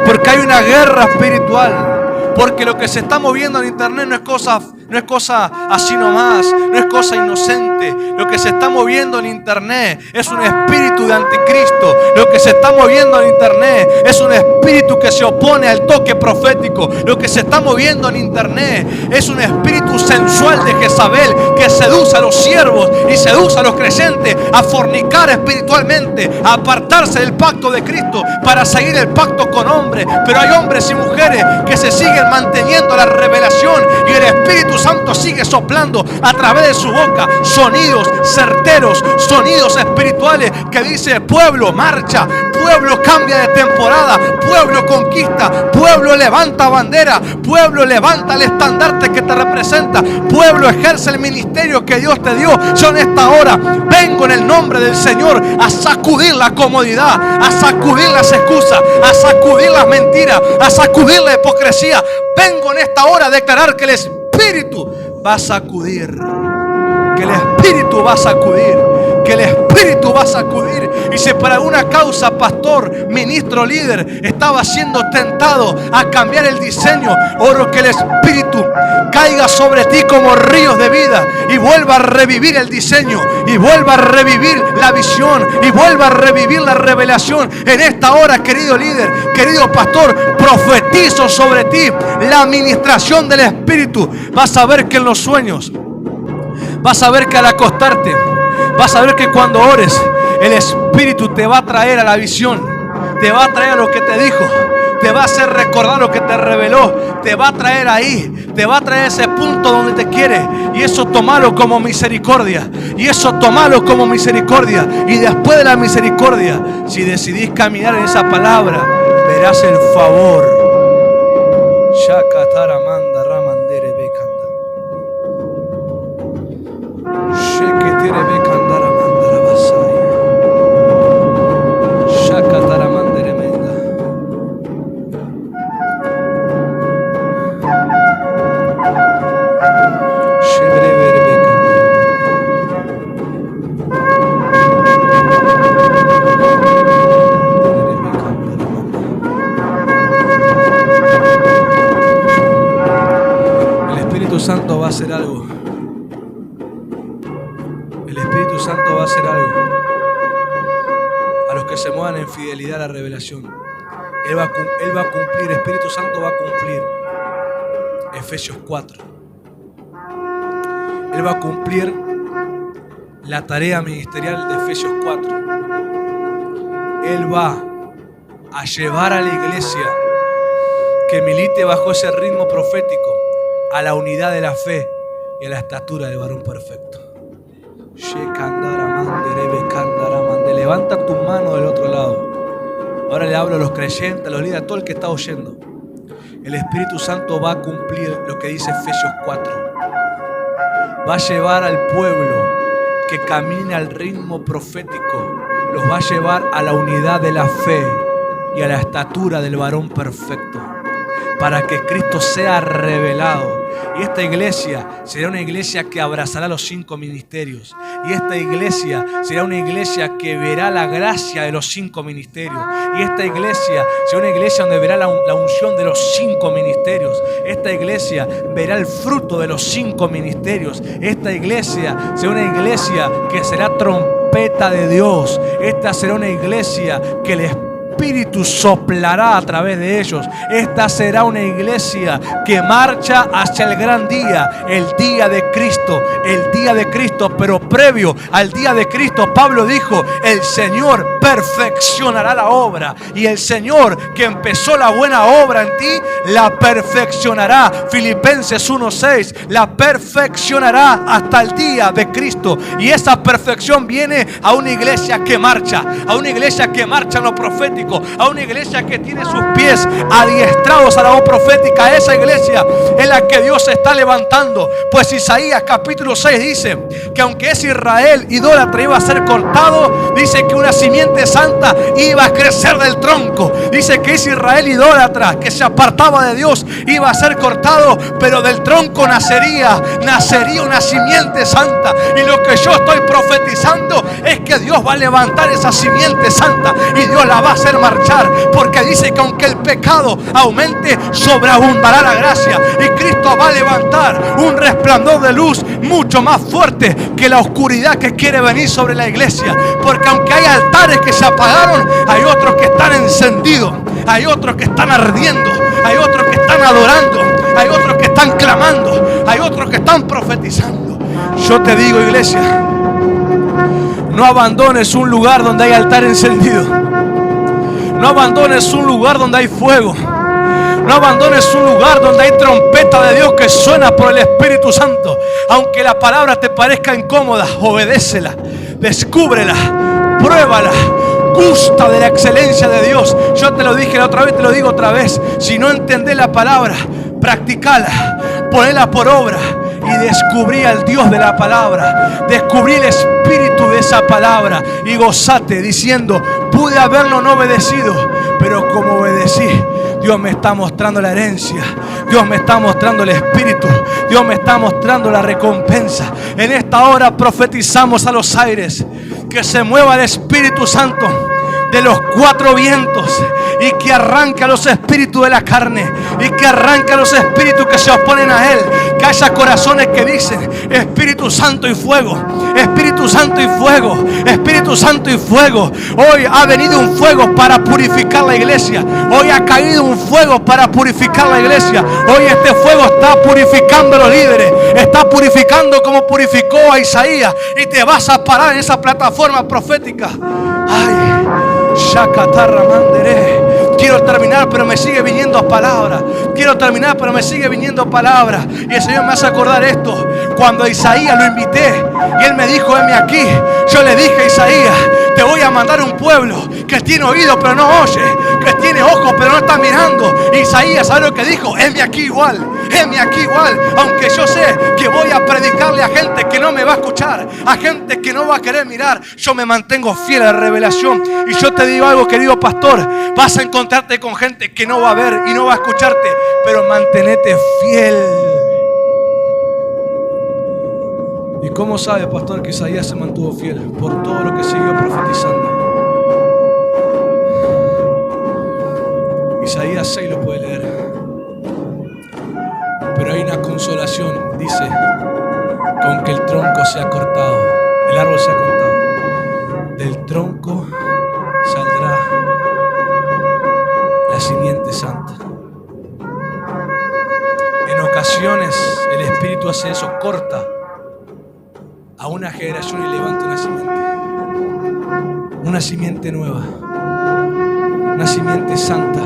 B: Porque hay una guerra espiritual. Porque lo que se está moviendo en internet no es cosa así nomás. No es cosa inocente. Lo que se está moviendo en internet es un espíritu de anticristo. Lo que se está moviendo en internet es un espíritu que se opone al toque profético. Lo que se está moviendo en internet es un espíritu sensual de Jezabel que seduce a los siervos y seduce a los creyentes a fornicar espiritualmente, a apartarse del pacto de Cristo para seguir el pacto con hombres. Pero hay hombres y mujeres que se siguen manteniendo la revelación y el Espíritu Santo sigue soplando a través de su boca sonidos certeros, sonidos espirituales que dice: pueblo marcha, pueblo cambia de temporada, pueblo conquista, pueblo levanta bandera, pueblo levanta el estandarte que te representa, pueblo ejerce el ministerio que Dios te dio. Yo en esta hora vengo en el nombre del Señor a sacudir la comodidad, a sacudir las excusas, a sacudir las mentiras, a sacudir la hipocresía. Vengo en esta hora a declarar que el Espíritu va a sacudir, que el Espíritu va a sacudir, que el Espíritu va a sacudir. Y si por alguna causa, pastor, ministro, líder, estaba siendo tentado a cambiar el diseño, oro que el Espíritu caiga sobre ti como ríos de vida y vuelva a revivir el diseño, y vuelva a revivir la visión, y vuelva a revivir la revelación. En esta hora, querido líder, querido pastor, profetizo sobre ti la administración del Espíritu. Vas a ver que en los sueños, vas a ver que al acostarte, vas a ver que cuando ores, el Espíritu te va a traer a la visión, te va a traer a lo que te dijo, te va a hacer recordar lo que te reveló, te va a traer ahí, te va a traer a ese punto donde te quiere. Y eso tomalo como misericordia, y eso tomalo como misericordia. Y después de la misericordia, si decidís caminar en esa palabra, verás el favor. Shakataramanda ramandere bekanda. Sheketere bekandara mandara basaya. Shakataramandere menda. Shebrevere bekanda. El Espíritu Santo va a hacer algo. El Espíritu Santo va a hacer algo a los que se muevan en fidelidad a la revelación. Él va a cumplir, el Espíritu Santo va a cumplir Efesios 4. Él va a cumplir la tarea ministerial de Efesios 4. Él va a llevar a la iglesia que milite bajo ese ritmo profético a la unidad de la fe y a la estatura del varón perfecto. Levanta tu mano del otro lado. Ahora le hablo a los creyentes, a los líderes, a todo el que está oyendo. El Espíritu Santo va a cumplir lo que dice Efesios 4. Va a llevar al pueblo que camina al ritmo profético, los va a llevar a la unidad de la fe y a la estatura del varón perfecto, para que Cristo sea revelado Y esta iglesia será una iglesia que abrazará los 5 ministerios. Y esta iglesia será una iglesia que verá la gracia de los 5 ministerios. Y esta iglesia será una iglesia donde verá la unción de los 5 ministerios. Esta iglesia verá el fruto de los 5 ministerios. Esta iglesia será una iglesia que será trompeta de Dios. Esta será una iglesia que el Espíritu soplará a través de ellos. Esta será una iglesia que marcha hacia el gran día, el día de Cristo, el día de Cristo. Pero previo al día de Cristo, Pablo dijo: el Señor perfeccionará la obra, y el Señor que empezó la buena obra en ti, la perfeccionará. Filipenses 1:6, la perfeccionará hasta el día de Cristo. Y esa perfección viene a una iglesia que marcha, a una iglesia que marcha en lo profético, a una iglesia que tiene sus pies adiestrados a la voz profética. Esa iglesia es la que Dios está levantando. Pues Isaías capítulo 6 dice que aunque es Israel idólatra, iba a ser cortado. Dice que una simiente santa iba a crecer del tronco. Dice que es Israel idólatra, que se apartaba de Dios, iba a ser cortado, pero del tronco nacería una simiente santa. Y lo que yo estoy profetizando es que Dios va a levantar esa simiente santa y Dios la va a hacer marchar, porque dice que aunque el pecado aumente, sobreabundará la gracia, y Cristo va a levantar un resplandor de luz mucho más fuerte que la oscuridad que quiere venir sobre la iglesia. Porque aunque hay altares que se apagaron, hay otros que están encendidos, hay otros que están ardiendo, hay otros que están adorando, hay otros que están clamando, hay otros que están profetizando. Yo te digo, iglesia, no abandones un lugar donde hay altar encendido. No abandones un lugar donde hay fuego. No abandones un lugar donde hay trompeta de Dios que suena por el Espíritu Santo. Aunque la palabra te parezca incómoda, obedécela, descúbrela, pruébala, gusta de la excelencia de Dios. Yo te lo dije la otra vez, te lo digo otra vez. Si no entendés la palabra, practicala, ponela por obra y descubrí al Dios de la palabra. Descubrí el espíritu de esa palabra y gozate diciendo: pude haberlo no obedecido, pero como obedecí, Dios me está mostrando la herencia, Dios me está mostrando el espíritu, Dios me está mostrando la recompensa. En esta hora profetizamos a los aires que se mueva el Espíritu Santo de los 4 vientos y que arranque a los espíritus de la carne y que arranque a los espíritus que se oponen a Él. Que haya corazones que dicen: Espíritu Santo y fuego, Espíritu Santo y fuego, Espíritu Santo y fuego. Hoy ha venido un fuego para purificar la iglesia. Hoy ha caído un fuego para purificar la iglesia. Hoy este fuego está purificando a los líderes, está purificando como purificó a Isaías. Y te vas a parar en esa plataforma profética. Ay, Shakatarra Mandere. Quiero terminar, pero me sigue viniendo palabra. Quiero terminar, pero me sigue viniendo palabra. Y el Señor me hace acordar esto. Cuando a Isaías lo invité y él me dijo: heme aquí. Yo le dije a Isaías: te voy a mandar un pueblo que tiene oído pero no oye, que tiene ojos pero no está mirando. Isaías, ¿sabe lo que dijo? Heme aquí igual, heme aquí igual. Aunque yo sé que voy a predicarle a gente que no me va a escuchar, a gente que no va a querer mirar, yo me mantengo fiel a la revelación. Y yo te digo algo, querido pastor: vas a encontrarte con gente que no va a ver y no va a escucharte, pero mantenete fiel. ¿Y cómo sabe, pastor, que Isaías se mantuvo fiel? Por todo lo que siguió profetizando. Isaías 6 lo puede leer. Pero hay una consolación. Dice que aunque el tronco sea cortado, el árbol sea cortado, del tronco saldrá la simiente santa. En ocasiones el Espíritu hace eso, corta a una generación y levanta una simiente nueva, una simiente santa.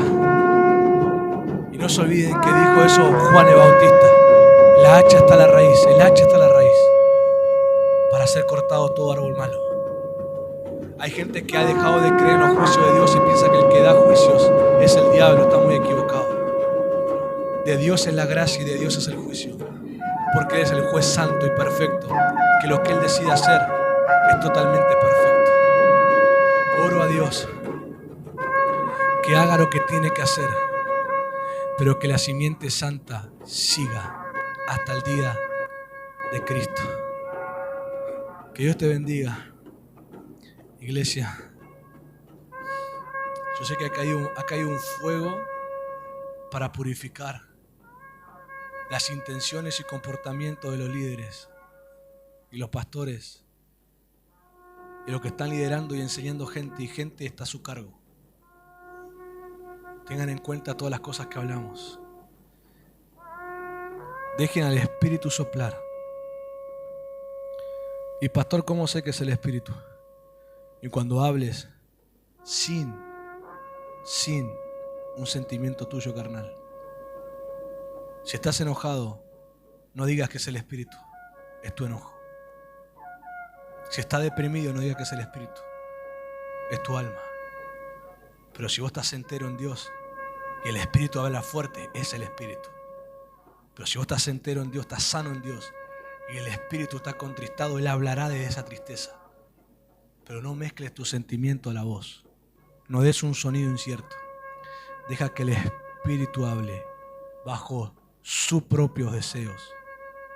B: Y no se olviden que dijo eso Juan el Bautista: la hacha está a la raíz, el hacha está a la raíz para ser cortado todo árbol malo. Hay gente que ha dejado de creer en los juicios de Dios y piensa que el que da juicios es el diablo. Está muy equivocado. De Dios es la gracia y de Dios es el juicio, porque Él es el juez santo y perfecto, que lo que Él decide hacer es totalmente perfecto. Oro a Dios que haga lo que tiene que hacer, pero que la simiente santa siga hasta el día de Cristo. Que Dios te bendiga, iglesia. Yo sé que acá hay un fuego para purificar las intenciones y comportamientos de los líderes y los pastores y los que están liderando y enseñando gente, y gente está a su cargo. Tengan en cuenta todas las cosas que hablamos. Dejen al Espíritu soplar. Y pastor, ¿cómo sé que es el Espíritu? Y cuando hables sin un sentimiento tuyo carnal. Si estás enojado, no digas que es el Espíritu, es tu enojo. Si estás deprimido, no digas que es el Espíritu, es tu alma. Pero si vos estás entero en Dios y el Espíritu habla fuerte, es el Espíritu. Pero si vos estás entero en Dios, estás sano en Dios y el Espíritu está contristado, Él hablará de esa tristeza. Pero no mezcles tu sentimiento a la voz. No des un sonido incierto. Deja que el Espíritu hable bajo sus propios deseos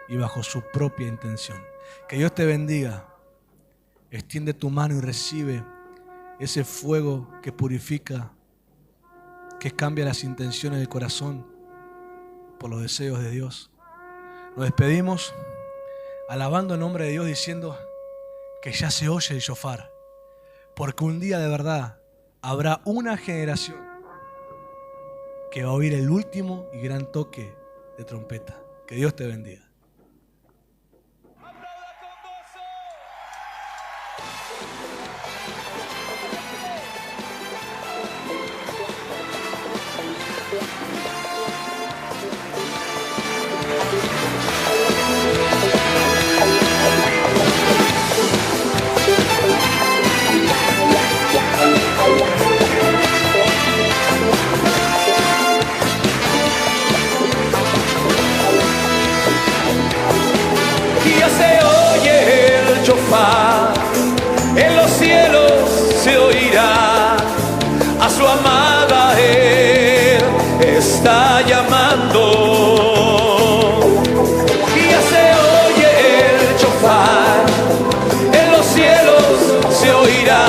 B: y bajo su propia intención. Que Dios te bendiga. Extiende tu mano y recibe ese fuego que purifica, que cambia las intenciones del corazón por los deseos de Dios. Nos despedimos alabando el nombre de Dios, diciendo que ya se oye el shofar, porque un día de verdad habrá una generación que va a oír el último y gran toque de trompeta. Que Dios te bendiga.
C: Ya se oye el shofar, en los cielos se oirá, a su amada Él está llamando. Ya se oye el shofar, en los cielos se oirá,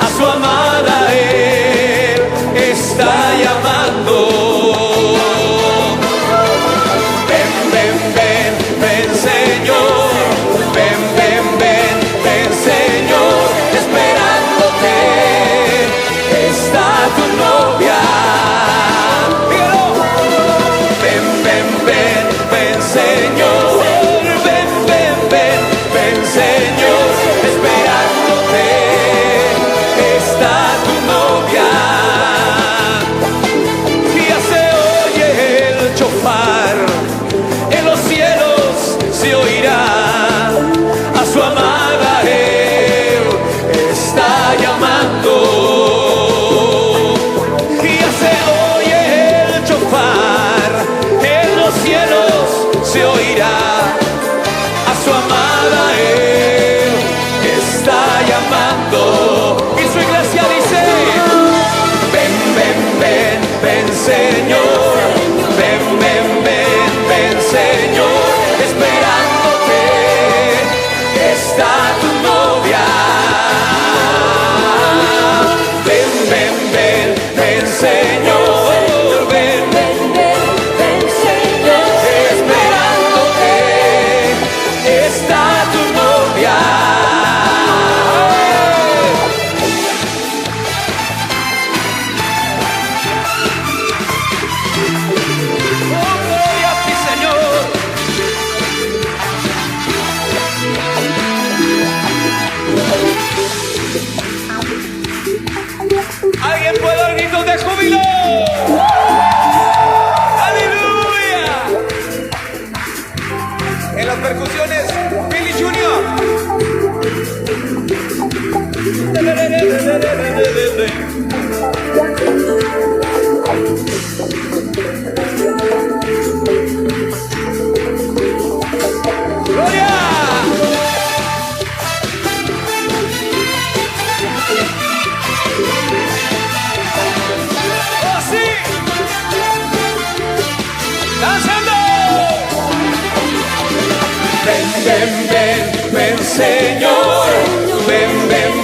C: a su amada Él está llamando. Se oirá, a su amada Él está Señor, ven, ven,